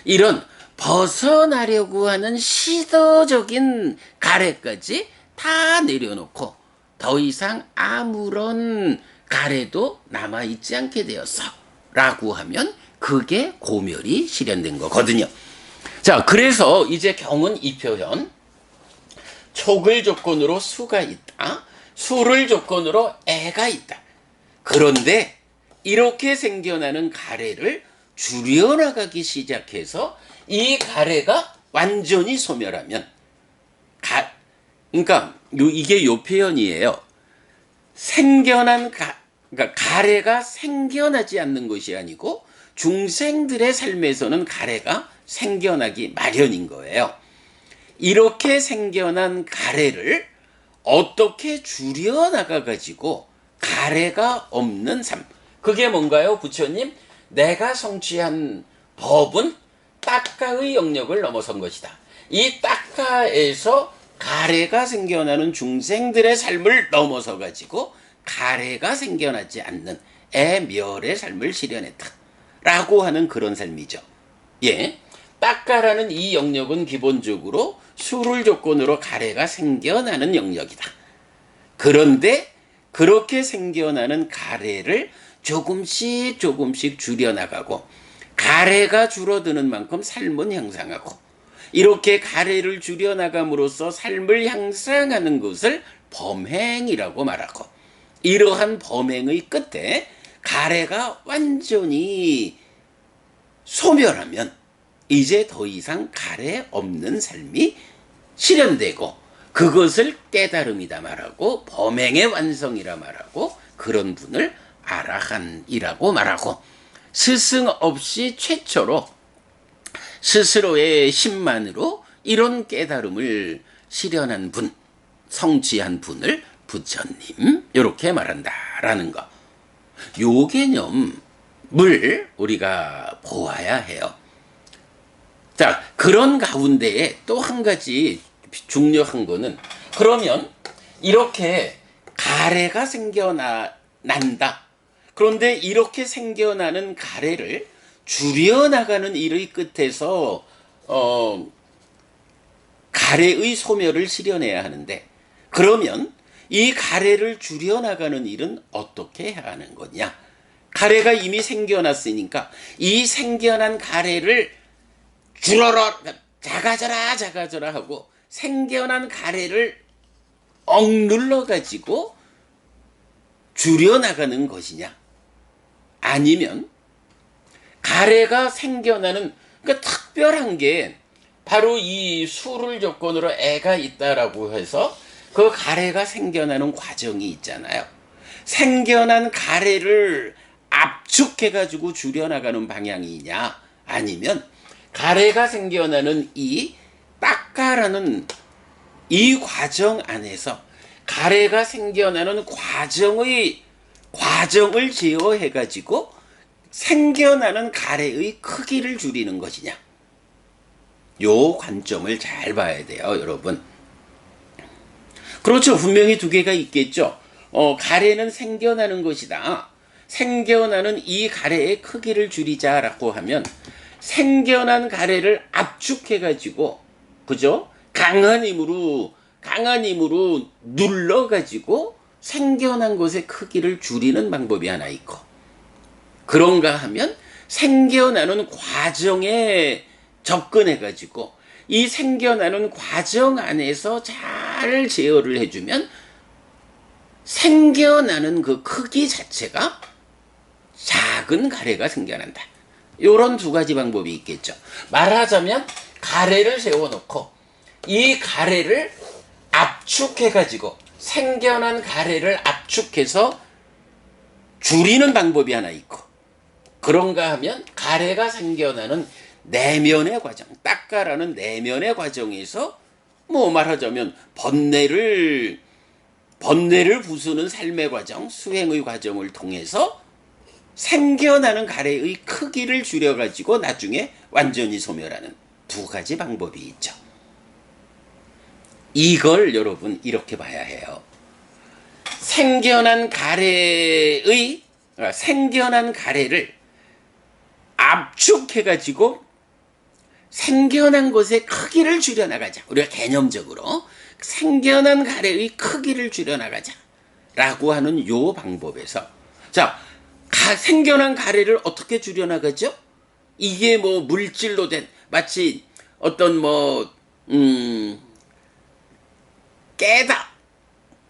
이런 벗어나려고 하는 시도적인 가래까지 다 내려놓고 더 이상 아무런 가래도 남아있지 않게 되었어 라고 하면 그게 고멸이 실현된 거거든요. 자, 그래서 이제 경은 이 표현, 촉을 조건으로 수가 있다, 수를 조건으로 애가 있다. 그런데 이렇게 생겨나는 가래를 줄여나가기 시작해서 이 가래가 완전히 소멸하면 그러니까 이게 요 표현이에요. 생겨난 그러니까 가래가 생겨나지 않는 것이 아니고 중생들의 삶에서는 가래가 생겨나기 마련인 거예요. 이렇게 생겨난 가래를 어떻게 줄여나가 가지고 가래가 없는 삶. 그게 뭔가요, 부처님? 내가 성취한 법은 딱가의 영역을 넘어선 것이다. 이 딱가에서 가래가 생겨나는 중생들의 삶을 넘어서 가지고 가래가 생겨나지 않는 애멸의 삶을 실현했다. 라고 하는 그런 삶이죠. 예. 딱가라는 이 영역은 기본적으로 수를 조건으로 가래가 생겨나는 영역이다. 그런데 그렇게 생겨나는 가래를 조금씩 줄여나가고 가래가 줄어드는 만큼 삶은 향상하고 이렇게 가래를 줄여나감으로써 삶을 향상하는 것을 범행이라고 말하고 이러한 범행의 끝에 가래가 완전히 소멸하면 이제 더 이상 가래 없는 삶이 실현되고 그것을 깨달음이다 말하고 범행의 완성이라 말하고 그런 분을 아라한이라고 말하고 스승 없이 최초로 스스로의 힘만으로 이런 깨달음을 실현한 분, 성취한 분을 부처님 이렇게 말한다라는 거. 요 개념을 우리가 보아야 해요. 자, 그런 가운데에 또 한 가지 중요한 거는 그러면 이렇게 가래가 생겨난다. 그런데 이렇게 생겨나는 가래를 줄여나가는 일의 끝에서 가래의 소멸을 실현해야 하는데 그러면 이 가래를 줄여나가는 일은 어떻게 해야 하는 거냐? 가래가 이미 생겨났으니까 이 생겨난 가래를 줄어라 작아져라 하고 생겨난 가래를 억눌러 가지고 줄여나가는 것이냐? 아니면 가래가 생겨나는 그러니까 특별한 게 바로 이 수를 조건으로 애가 있다라고 해서 그 가래가 생겨나는 과정이 있잖아요. 생겨난 가래를 압축해가지고 줄여나가는 방향이냐 아니면 가래가 생겨나는 이 딱가라는 이 과정 안에서 가래가 생겨나는 과정을 제어해가지고 생겨나는 가래의 크기를 줄이는 것이냐. 요 관점을 잘 봐야 돼요, 여러분. 그렇죠. 분명히 두 개가 있겠죠. 가래는 생겨나는 것이다. 생겨나는 이 가래의 크기를 줄이자라고 하면 생겨난 가래를 압축해가지고, 그죠? 강한 힘으로 눌러가지고 생겨난 것의 크기를 줄이는 방법이 하나 있고, 그런가 하면 생겨나는 과정에 접근해가지고 이 생겨나는 과정 안에서 잘 제어를 해주면 생겨나는 그 크기 자체가 작은 가래가 생겨난다. 이런 두 가지 방법이 있겠죠. 말하자면 가래를 세워놓고 이 가래를 압축해가지고 생겨난 가래를 압축해서 줄이는 방법이 하나 있고 그런가 하면 가래가 생겨나는 내면의 과정, 딱가라는 내면의 과정에서 뭐 말하자면 번뇌를 부수는 삶의 과정, 수행의 과정을 통해서 생겨나는 가래의 크기를 줄여가지고 나중에 완전히 소멸하는 두 가지 방법이 있죠. 이걸 여러분 이렇게 봐야 해요. 생겨난 가래를 압축해가지고 생겨난 것의 크기를 줄여나가자. 우리가 개념적으로 생겨난 가래의 크기를 줄여나가자 라고 하는 요 방법에서 자, 생겨난 가래를 어떻게 줄여나가죠? 이게 뭐 물질로 된 마치 어떤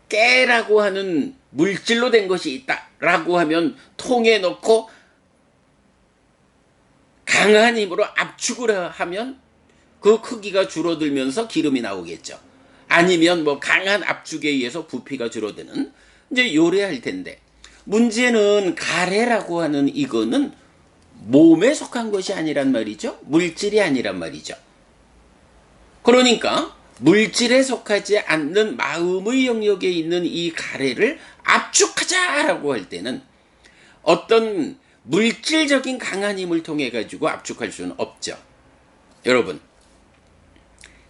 깨라고 하는 물질로 된 것이 있다라고 하면 통에 넣고 강한 힘으로 압축을 하면 그 크기가 줄어들면서 기름이 나오겠죠. 아니면 뭐 강한 압축에 의해서 부피가 줄어드는 이제 요래할 텐데, 문제는 가래라고 하는 이거는 몸에 속한 것이 아니란 말이죠. 물질이 아니란 말이죠. 그러니까 물질에 속하지 않는 마음의 영역에 있는 이 가래를 압축하자라고 할 때는 어떤 물질적인 강한 힘을 통해 가지고 압축할 수는 없죠. 여러분,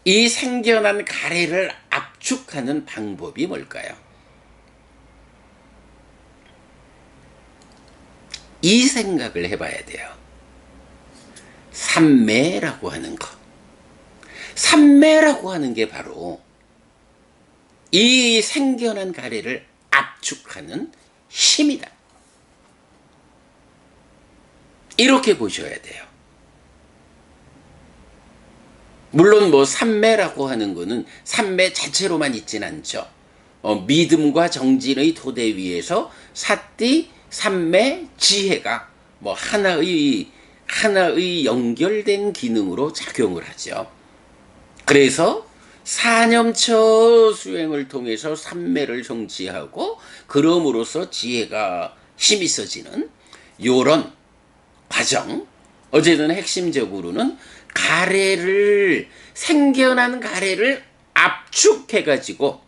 이 생겨난 가래를 압축하는 방법이 뭘까요? 이 생각을 해봐야 돼요. 삼매라고 하는 것. 삼매라고 하는 게 바로 이 생겨난 가래를 압축하는 힘이다. 이렇게 보셔야 돼요. 물론 뭐 삼매라고 하는 거는 삼매 자체로만 있진 않죠. 믿음과 정진의 토대 위에서 사띠, 삼매, 지혜가 뭐 하나의 연결된 기능으로 작용을 하죠. 그래서 사념처 수행을 통해서 삼매를 성취하고 그럼으로써 지혜가 힘이 있어지는 요런 과정. 어제는 핵심적으로는 생겨난 가래를 압축해가지고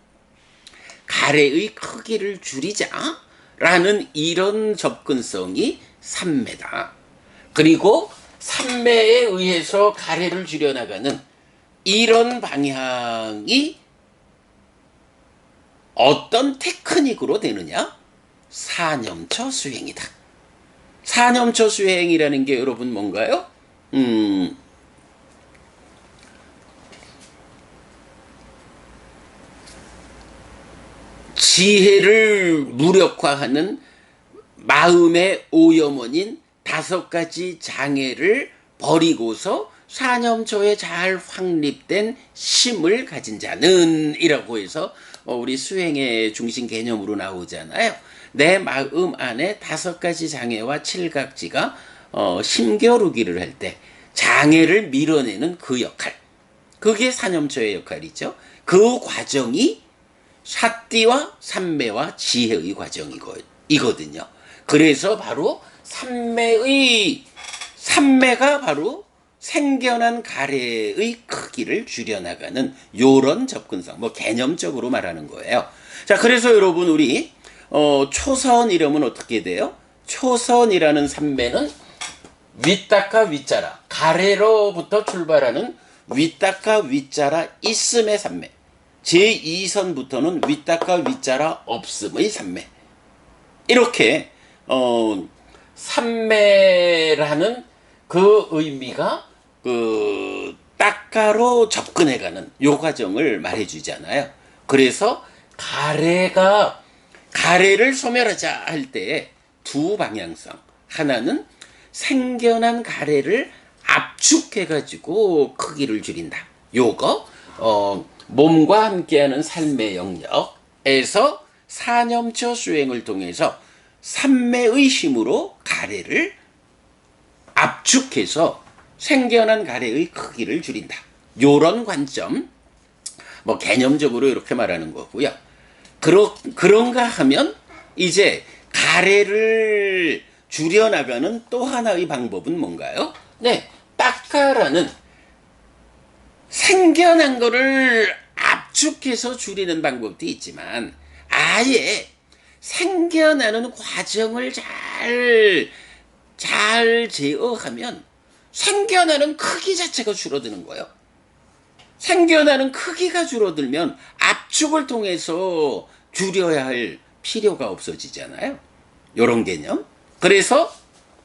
가래의 크기를 줄이자라는 이런 접근성이 삼매다. 그리고 삼매에 의해서 가래를 줄여나가는 이런 방향이 어떤 테크닉으로 되느냐? 사념처 수행이다. 사념처 수행이라는 게 여러분 뭔가요? 지혜를 무력화하는 마음의 오염원인 5가지 장애를 버리고서 사념처에 잘 확립된 심을 가진 자는 이라고 해서 우리 수행의 중심 개념으로 나오잖아요. 내 마음 안에 5가지 장애와 칠각지가 심겨루기를 할 때 장애를 밀어내는 그 역할, 그게 사념처의 역할이죠. 그 과정이 사띠와 삼매와 지혜의 과정이거든요. 그래서 바로 삼매가 바로 생겨난 가래의 크기를 줄여나가는 요런 접근성, 뭐 개념적으로 말하는 거예요. 자, 그래서 여러분 우리 초선 이러면 어떻게 돼요? 초선이라는 삼매는 윗닦아 윗자라, 가래로부터 출발하는 윗닦아 윗자라 있음의 삼매, 제2선부터는 윗닦아 윗자라 없음의 삼매. 이렇게 삼매라는 그 의미가 그 닦아로 접근해가는 요 과정을 말해주잖아요. 그래서 가래를 소멸하자 할 때 두 방향성, 하나는 생겨난 가래를 압축해가지고 크기를 줄인다. 요거 몸과 함께하는 삶의 영역에서 사념처 수행을 통해서 삼매의 힘으로 가래를 압축해서 생겨난 가래의 크기를 줄인다. 요런 관점, 뭐 개념적으로 이렇게 말하는 거고요. 그런가 하면 이제 가래를 줄여나가는 또 하나의 방법은 뭔가요? 네, 닦아라는 생겨난 거를 압축해서 줄이는 방법도 있지만 아예 생겨나는 과정을 잘 제어하면 생겨나는 크기 자체가 줄어드는 거예요. 생겨나는 크기가 줄어들면 압축을 통해서 줄여야 할 필요가 없어지잖아요. 요런 개념. 그래서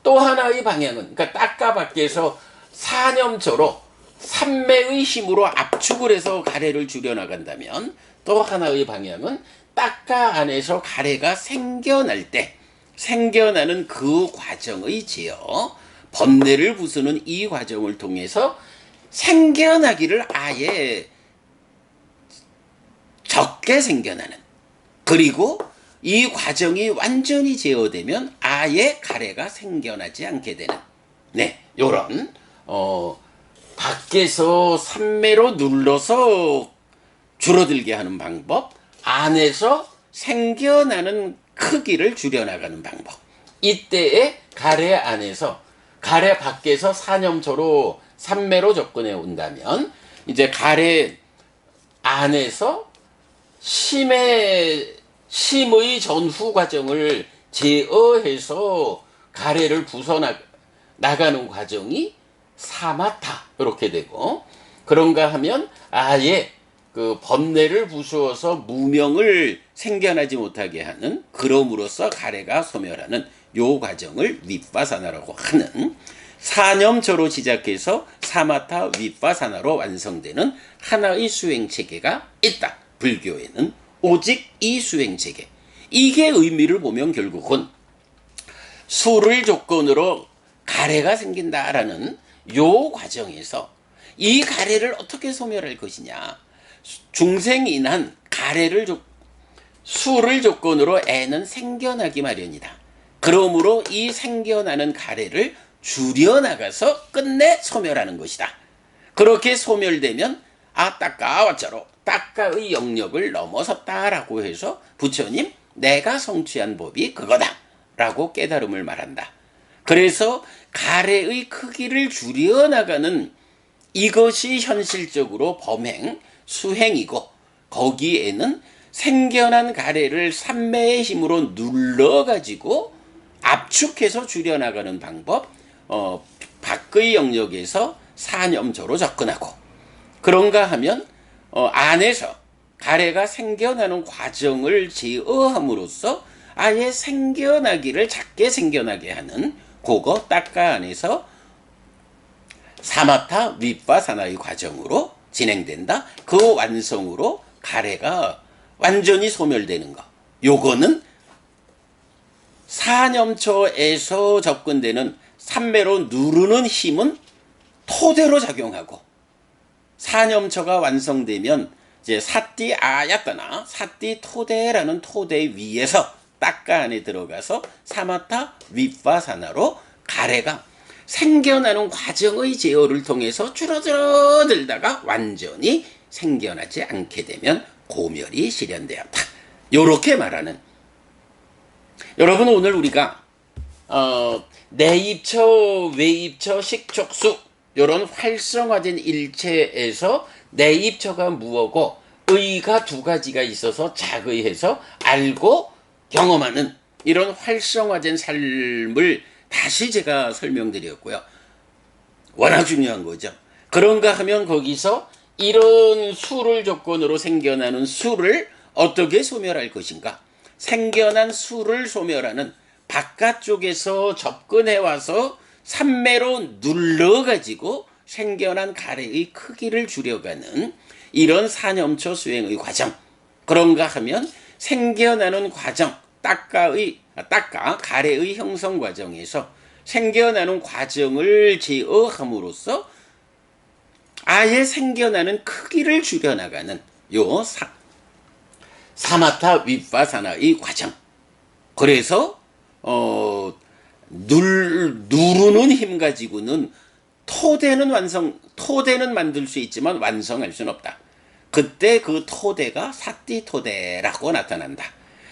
또 하나의 방향은, 그러니까 닦아 밖에서 사념처로 삼매의 힘으로 압축을 해서 가래를 줄여나간다면 또 하나의 방향은 닦아 안에서 가래가 생겨날 때 생겨나는 그 과정의 제어, 번뇌를 부수는 이 과정을 통해서 생겨나기를 아예 적게 생겨나는, 그리고 이 과정이 완전히 제어되면 아예 가래가 생겨나지 않게 되는, 네, 요런 밖에서 삼매로 눌러서 줄어들게 하는 방법, 안에서 생겨나는 크기를 줄여나가는 방법. 이때에 가래 안에서, 가래 밖에서 사념초로 삼매로 접근해 온다면 이제 가래 안에서 심의 전후 과정을 제어해서 가래를 나가는 과정이 사마타 이렇게 되고, 그런가 하면 아예 그 번뇌를 부수어서 무명을 생겨나지 못하게 하는, 그럼으로써 가래가 소멸하는 요 과정을 윗바사나라고 하는, 사념초로 시작해서 사마타 윗바사나로 완성되는 하나의 수행 체계가 있다. 불교에는 오직 이 수행 체계, 이게 의미를 보면 결국은 수를 조건으로 가래가 생긴다라는 요 과정에서 이 가래를 어떻게 소멸할 것이냐, 중생인한 수를 조건으로 애는 생겨나기 마련이다. 그러므로 이 생겨나는 가래를 줄여나가서 끝내 소멸하는 것이다. 그렇게 소멸되면 따까 어쩌로, 따까의 영역을 넘어섰다라고 해서 부처님 내가 성취한 법이 그거다 라고 깨달음을 말한다. 그래서 가래의 크기를 줄여나가는 이것이 현실적으로 범행, 수행이고, 거기에는 생겨난 가래를 삼매의 힘으로 눌러가지고 압축해서 줄여나가는 방법, 밖의 영역에서 사념조로 접근하고, 그런가 하면 안에서 가래가 생겨나는 과정을 제어함으로써 아예 생겨나기를 작게 생겨나게 하는 그거 따까 안에서 사마타 윗바사나의 과정으로 진행된다. 그 완성으로 가래가 완전히 소멸되는 거. 요거는 사념초에서 접근되는 삼매로 누르는 힘은 토대로 작용하고, 사념초가 완성되면 이제 사띠 아야따나 사띠 토대라는 토대 위에서 따까 안에 들어가서 사마타 윗바사나로 가래가 생겨나는 과정의 제어를 통해서 줄어들다가 완전히 생겨나지 않게 되면 고멸이 실현되었다. 요렇게 말하는, 여러분 오늘 우리가 내입처, 외입처, 식촉수 요런 활성화된 일체에서 내입처가 무엇고 의가 두 가지가 있어서 작의해서 알고 경험하는 이런 활성화된 삶을 다시 제가 설명드렸고요. 워낙 중요한 거죠. 그런가 하면 거기서 이런 수를 조건으로 생겨나는 수를 어떻게 소멸할 것인가, 생겨난 수를 소멸하는 바깥쪽에서 접근해와서 삼매로 눌러가지고 생겨난 가래의 크기를 줄여가는 이런 사념초 수행의 과정, 그런가 하면 생겨나는 과정, 가래의 형성 과정에서 생겨나는 과정을 제어함으로써 아예 생겨나는 크기를 줄여나가는 요 사마타 윗바사나의 과정. 그래서 누르는 힘 가지고는 토대는 만들 수 있지만 완성할 수는 없다. 그때 그 토대가 사띠토대라고 나타난다.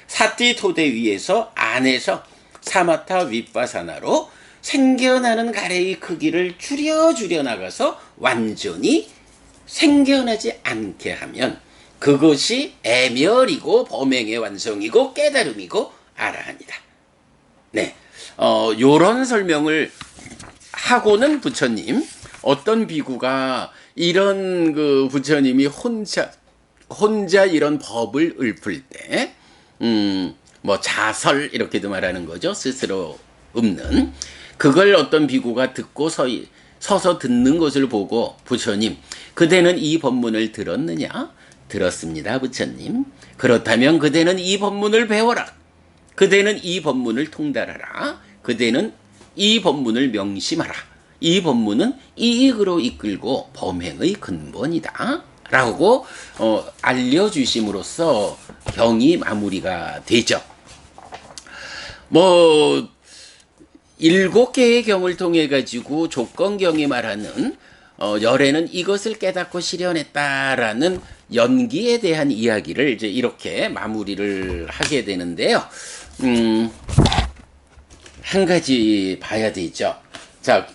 사띠토대 위에서 안에서 사마타 윗바사나로 생겨나는 가래의 크기를 줄여 나가서 완전히 생겨나지 않게 하면 그것이 애멸이고 범행의 완성이고 깨달음이고 아라한이다. 네, 요런 설명을 하고는 부처님, 어떤 비구가 이런 그 부처님이 혼자 이런 법을 읊을 때, 뭐 자설 이렇게도 말하는 거죠. 스스로 읊는. 그걸 어떤 비구가 듣고 서서 듣는 것을 보고 부처님, 그대는 이 법문을 들었느냐? 들었습니다, 부처님. 그렇다면 그대는 이 법문을 배워라. 그대는 이 법문을 통달하라. 그대는 이 법문을 명심하라. 이 법문은 이익으로 이끌고 범행의 근본이다 라고 알려주심으로써 경이 마무리가 되죠. 뭐 7개의 경을 통해 가지고 조건경이 말하는 열애는 이것을 깨닫고 실현했다라는 연기에 대한 이야기를 이제 이렇게 마무리를 하게 되는데요. 한 가지 봐야 되죠. 자,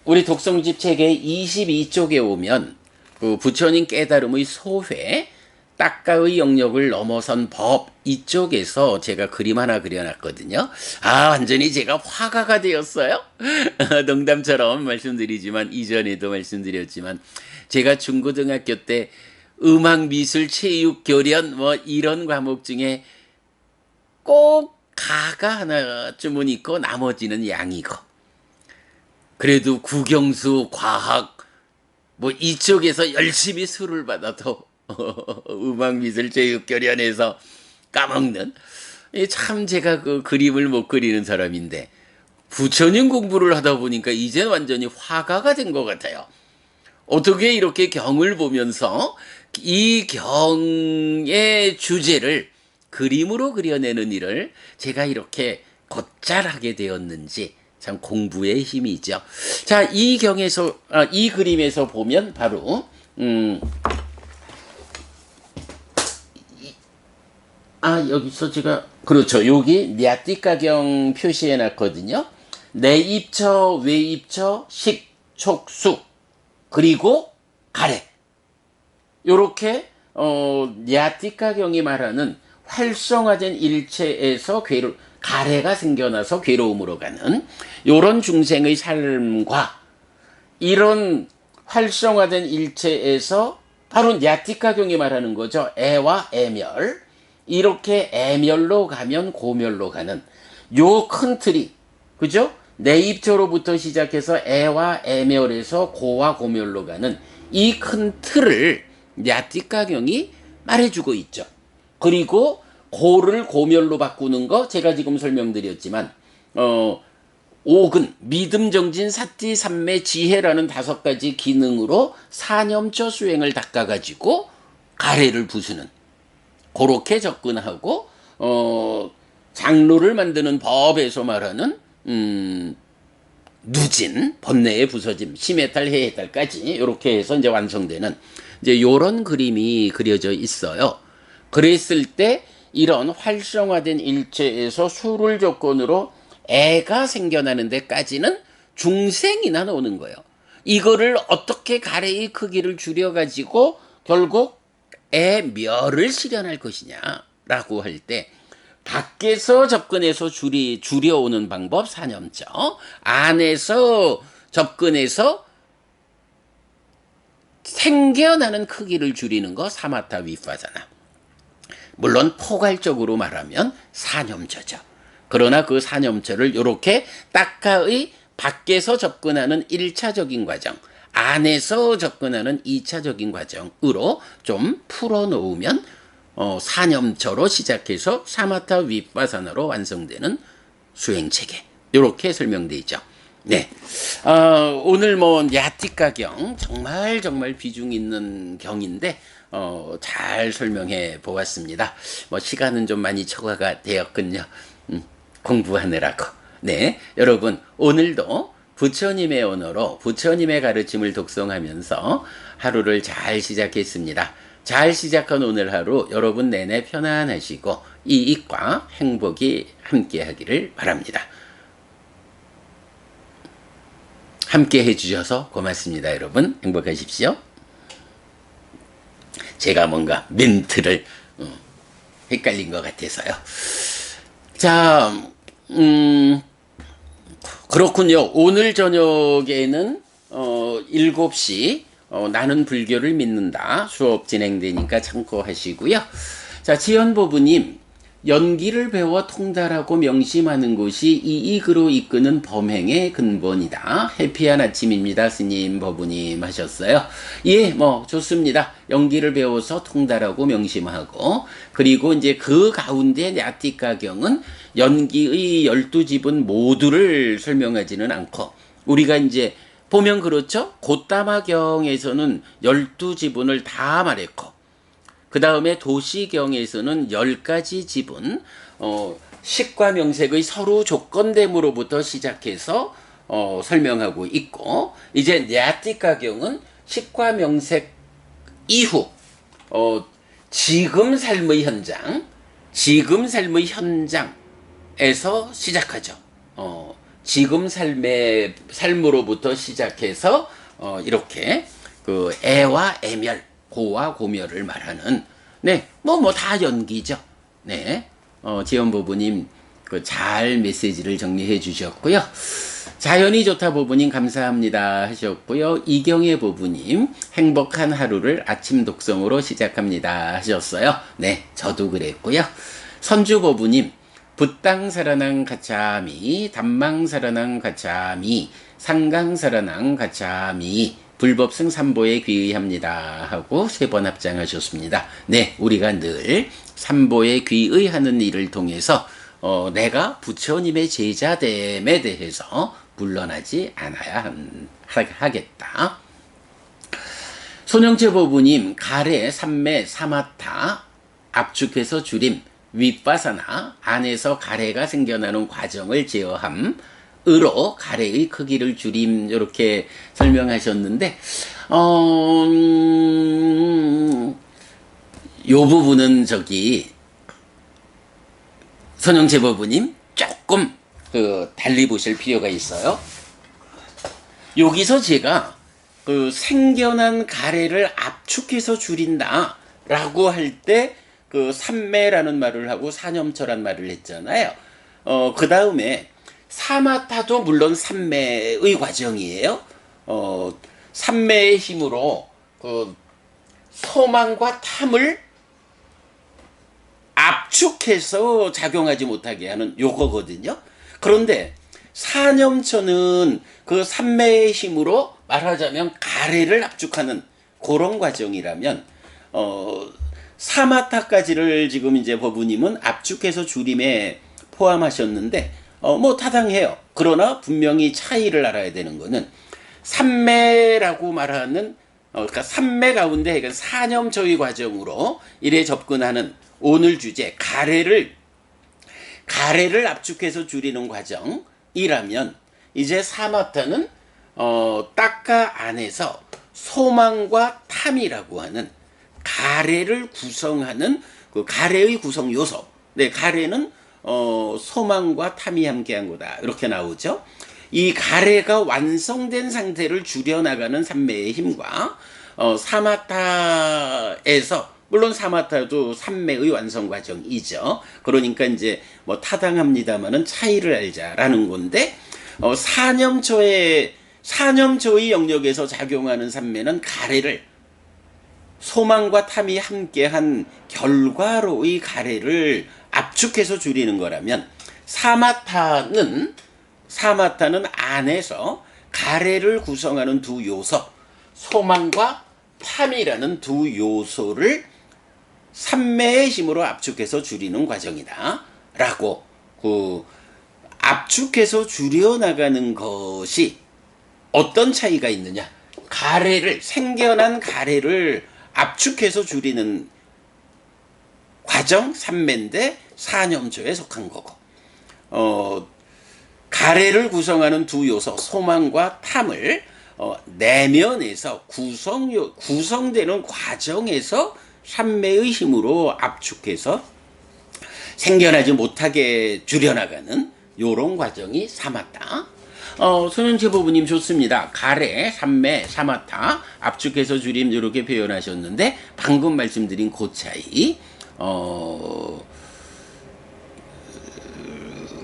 우리 독성집 책의 22쪽에 오면 그 부처님 깨달음의 소회, 딱가의 영역을 넘어선 법 이쪽에서 제가 그림 하나 그려놨거든요. 아, 완전히 제가 화가가 되었어요. 농담처럼 말씀드리지만 이전에도 말씀드렸지만 제가 중고등학교 때 음악, 미술, 체육, 교련 뭐 이런 과목 중에 꼭 가가 하나쯤은 있고 나머지는 양이고, 그래도 국영수, 과학 뭐 이쪽에서 열심히 수를 받아도 음악, 미술, 체육, 교련에서 까먹는, 참 제가 그 그림을 못 그리는 사람인데 부처님 공부를 하다 보니까 이제 완전히 화가가 된 것 같아요. 어떻게 이렇게 경을 보면서 이 경의 주제를 그림으로 그려내는 일을 제가 이렇게 곧잘 하게 되었는지 참 공부의 힘이죠. 자, 이 경에서 이 그림에서 보면 바로 여기서 제가 그렇죠. 여기 냐띠가경 표시해 놨거든요. 내입처, 외입처, 식, 촉, 수 그리고 가래. 요렇게 냐띠가경이 말하는 활성화된 일체에서 가래가 생겨나서 괴로움으로 가는 요런 중생의 삶과 이런 활성화된 일체에서 바로 냐띠가경이 말하는 거죠. 애와 애멸. 이렇게 애멸로 가면 고멸로 가는 요 큰 틀이, 그죠? 내입처로부터 시작해서 애와 애멸에서 고와 고멸로 가는 이 큰 틀을 냐띠가경이 말해주고 있죠. 그리고 고를 고멸로 바꾸는 거 제가 지금 설명드렸지만 오근, 믿음, 정진, 사띠, 삼매, 지혜라는 5가지 기능으로 사념처 수행을 닦아가지고 가래를 부수는, 그렇게 접근하고 장로를 만드는 법에서 말하는 누진, 번뇌의 부서짐, 심해탈, 해해탈까지 이렇게 해서 이제 완성되는 이제 요런 그림이 그려져 있어요. 그랬을 때 이런 활성화된 일체에서 수를 조건으로 애가 생겨나는 데까지는 중생이 나오는 거예요. 이거를 어떻게 가래의 크기를 줄여가지고 결국 애멸을 실현할 것이냐라고 할 때 밖에서 접근해서 줄여오는 방법 사념처, 안에서 접근해서 생겨나는 크기를 줄이는 거 사마타 위파사나. 물론 포괄적으로 말하면 사념처죠. 그러나 그 사념처를 이렇게 딱가의 밖에서 접근하는 1차적인 과정, 안에서 접근하는 2차적인 과정으로 좀 풀어놓으면 사념처로 시작해서 사마타 위파사나로 완성되는 수행체계, 이렇게 설명되어 있죠. 네, 오늘 뭐 냐띠가경 정말 비중 있는 경인데 잘 설명해 보았습니다. 뭐 시간은 좀 많이 초과가 되었군요. 공부하느라고. 네, 여러분 오늘도 부처님의 언어로 부처님의 가르침을 독송하면서 하루를 잘 시작했습니다. 잘 시작한 오늘 하루 여러분 내내 편안하시고 이익과 행복이 함께하기를 바랍니다. 함께 해주셔서 고맙습니다. 여러분 행복하십시오. 제가 뭔가 멘트를 헷갈린 것 같아서요. 자, 그렇군요. 오늘 저녁에는 7시 나는 불교를 믿는다 수업 진행되니까 참고하시고요. 자, 지연보부님, 연기를 배워 통달하고 명심하는 것이 이익으로 이끄는 범행의 근본이다. 해피한 아침입니다. 스님, 법부님 하셨어요. 예, 뭐 좋습니다. 연기를 배워서 통달하고 명심하고, 그리고 이제 그 가운데 냐띠가경은 연기의 12지분 모두를 설명하지는 않고, 우리가 이제 보면 그렇죠. 곶다마경에서는 12지분을 다 말했고, 그 다음에 도시경에서는 10가지 지분, 식과 명색의 서로 조건됨으로부터 시작해서 설명하고 있고, 이제 냐띠가경은 식과명색 이후 지금 삶의 현장, 지금 삶의 현장에서 시작하죠. 지금 삶으로부터 시작해서 이렇게 그 애와 애멸, 고와 고멸을 말하는 뭐 다 연기죠. 지연 부부님 잘 메시지를 정리해 주셨고요. 자연이 좋다 부부님 감사합니다 하셨고요. 이경혜 부부님 행복한 하루를 아침 독성으로 시작합니다 하셨어요. 저도 그랬고요. 선주 부부님 붓당사라낭 가차미 담망사라낭 가차미 상강사라낭 가차미 불법승 삼보에 귀의합니다 하고 3번 합장하셨습니다. 우리가 늘 삼보에 귀의하는 일을 통해서 내가 부처님의 제자됨에 대해서 물러나지 않아야 하겠다. 손영채 부부님 가래, 삼매, 사마타 압축해서 줄임 윗바사나 안에서 가래가 생겨나는 과정을 제어함으로 가래의 크기를 줄임 이렇게 설명하셨는데 요 부분은 선영재 부부님 조금 달리 보실 필요가 있어요. 여기서 제가 생겨난 가래를 압축해서 줄인다 라고 할 때 삼매라는 말을 하고 사념처란 말을 했잖아요. 그 다음에 사마타도 물론 삼매의 과정이에요. 삼매의 힘으로 소망과 탐을 압축해서 작용하지 못하게 하는 요거거든요. 그런데 사념처는 그 삼매의 힘으로 말하자면 가래를 압축하는 그런 과정이라면 사마타까지를 지금 이제 법부님은 압축해서 줄임에 포함하셨는데 뭐 타당해요. 그러나 분명히 차이를 알아야 되는 거는 삼매라고 말하는 그러니까 삼매 가운데 그러니까 사념처의 과정으로 이래 접근하는 오늘 주제 가래를 압축해서 줄이는 과정이라면 이제 사마타는 딱가 안에서 소망과 탐이라고 하는 가래를 구성하는 그 가래의 구성 요소. 가래는 소망과 탐이 함께한 거다. 이렇게 나오죠. 이 가래가 완성된 상태를 줄여나가는 삼매의 힘과 사마타에서 물론 사마타도 삼매의 완성 과정이죠. 그러니까 이제 뭐 타당합니다만은 차이를 알자라는 건데 사념초의 영역에서 작용하는 삼매는 가래를 소망과 탐이 함께한 결과로의 가래를 압축해서 줄이는 거라면 사마타는 안에서 가래를 구성하는 두 요소, 소망과 탐이라는 두 요소를 삼매의 힘으로 압축해서 줄이는 과정이다. 라고 압축해서 줄여나가는 것이 어떤 차이가 있느냐. 생겨난 가래를 압축해서 줄이는 과정 삼매인데 사념조에 속한 거고 가래를 구성하는 두 요소 소망과 탐을 내면에서 구성되는 과정에서 삼매의 힘으로 압축해서 생겨나지 못하게 줄여나가는 요런 과정이 사마타. 손영채 부부님 좋습니다. 가래, 삼매, 사마타, 압축해서 줄임 이렇게 표현하셨는데 방금 말씀드린 그 차이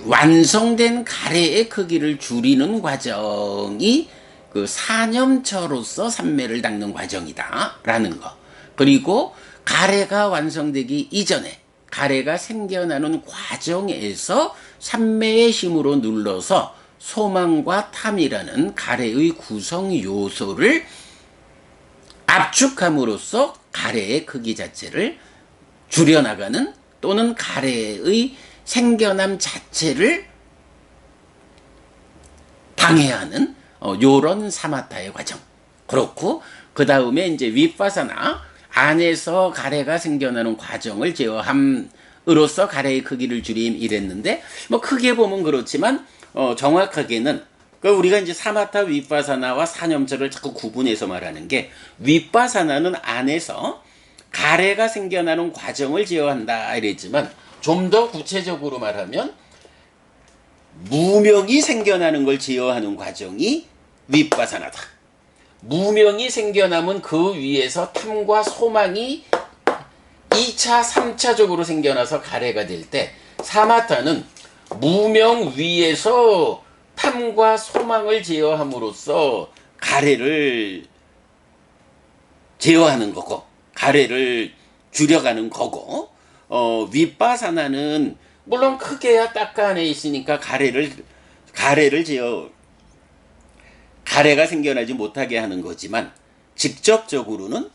완성된 가래의 크기를 줄이는 과정이 그 사념처로서 삼매를 닦는 과정이다 라는 거. 그리고 가래가 완성되기 이전에 가래가 생겨나는 과정에서 삼매의 힘으로 눌러서 소망과 탐이라는 가래의 구성 요소를 압축함으로써 가래의 크기 자체를 줄여나가는 또는 가래의 생겨남 자체를 방해하는 요런 사마타의 과정. 그렇고 그 다음에 이제 윗바사나 안에서 가래가 생겨나는 과정을 제어함으로써 가래의 크기를 줄임 이랬는데 뭐 크게 보면 그렇지만 정확하게는 그러니까 우리가 이제 사마타 윗바사나와 사념처를 자꾸 구분해서 말하는 게, 윗바사나는 안에서 가래가 생겨나는 과정을 제어한다 이랬지만, 좀 더 구체적으로 말하면 무명이 생겨나는 걸 제어하는 과정이 윗바사나다. 무명이 생겨나면 그 위에서 탐과 소망이 2차, 3차적으로 생겨나서 가래가 될 때, 사마타는 무명 위에서 탐과 소망을 제어함으로써 가래를 제어하는 거고, 가래를 줄여가는 거고, 윗바사나는 물론 크게야 딱 안에 있으니까 가래를 제어, 가래가 생겨나지 못하게 하는 거지만, 직접적으로는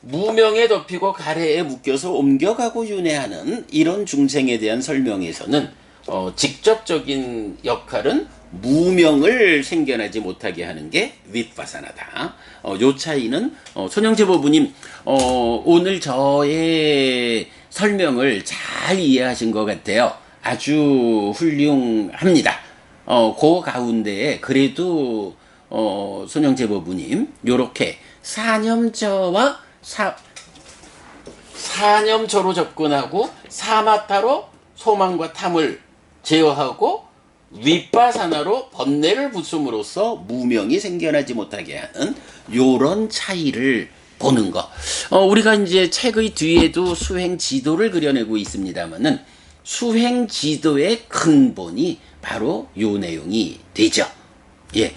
무명에 덮이고 가래에 묶여서 옮겨가고 윤회하는 이런 중생에 대한 설명에서는 직접적인 역할은 무명을 생겨나지 못하게 하는 게 윗바사나다. 요 차이는 손영재보부님 오늘 저의 설명을 잘 이해하신 것 같아요. 아주 훌륭합니다. 그 가운데에 그래도 손영재보부님 요렇게 사념저와 사념저로 접근하고 사마타로 소망과 탐을 제어하고 윗바사나로 번뇌를 부숨으로써 무명이 생겨나지 못하게 하는 요런 차이를 보는 거. 우리가 이제 책의 뒤에도 수행 지도를 그려내고 있습니다만은 수행 지도의 근본이 바로 요 내용이 되죠. 예,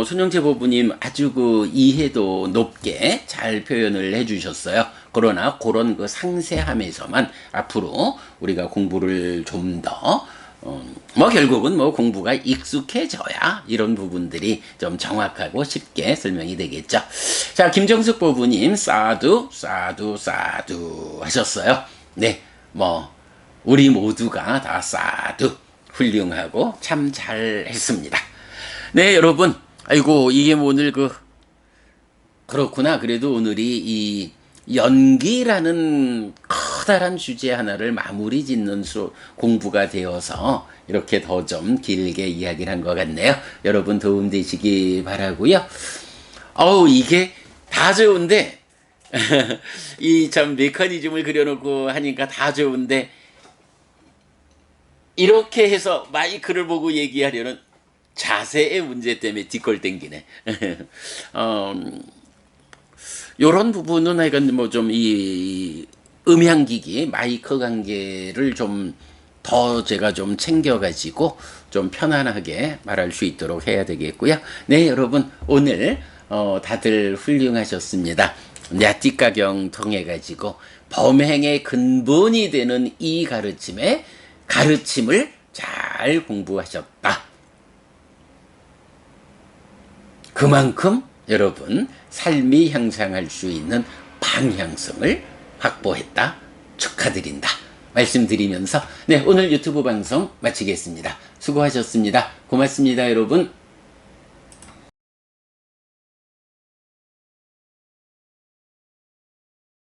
손영재 보부님 아주 그 이해도 높게 잘 표현을 해주셨어요. 그러나 그런 그 상세함에서만 앞으로 우리가 공부를 좀 더, 결국은 공부가 익숙해져야 이런 부분들이 좀 정확하고 쉽게 설명이 되겠죠. 자, 김정숙 보부님, 사두 하셨어요. 네, 우리 모두가 다 사두 훌륭하고 참 잘했습니다. 네, 여러분. 아이고, 이게 오늘 그렇구나. 그래도 오늘이 이 연기라는 커다란 주제 하나를 마무리 짓는 공부가 되어서 이렇게 더 좀 길게 이야기를 한 것 같네요. 여러분 도움되시기 바라고요. 이게 다 좋은데, 이 참 메커니즘을 그려놓고 하니까 다 좋은데, 이렇게 해서 마이크를 보고 얘기하려는 자세의 문제 때문에 뒷골 땡기네. 요런 부분은 하여간 좀 이 음향기기, 마이크 관계를 좀 더 제가 좀 챙겨가지고 좀 편안하게 말할 수 있도록 해야 되겠고요. 네, 여러분, 오늘, 다들 훌륭하셨습니다. 냐띠가경 통해가지고 범행의 근본이 되는 이 가르침을 잘 공부하셨다. 그만큼 여러분 삶이 향상할 수 있는 방향성을 확보했다. 축하드린다. 말씀드리면서 네, 오늘 유튜브 방송 마치겠습니다. 수고하셨습니다. 고맙습니다, 여러분.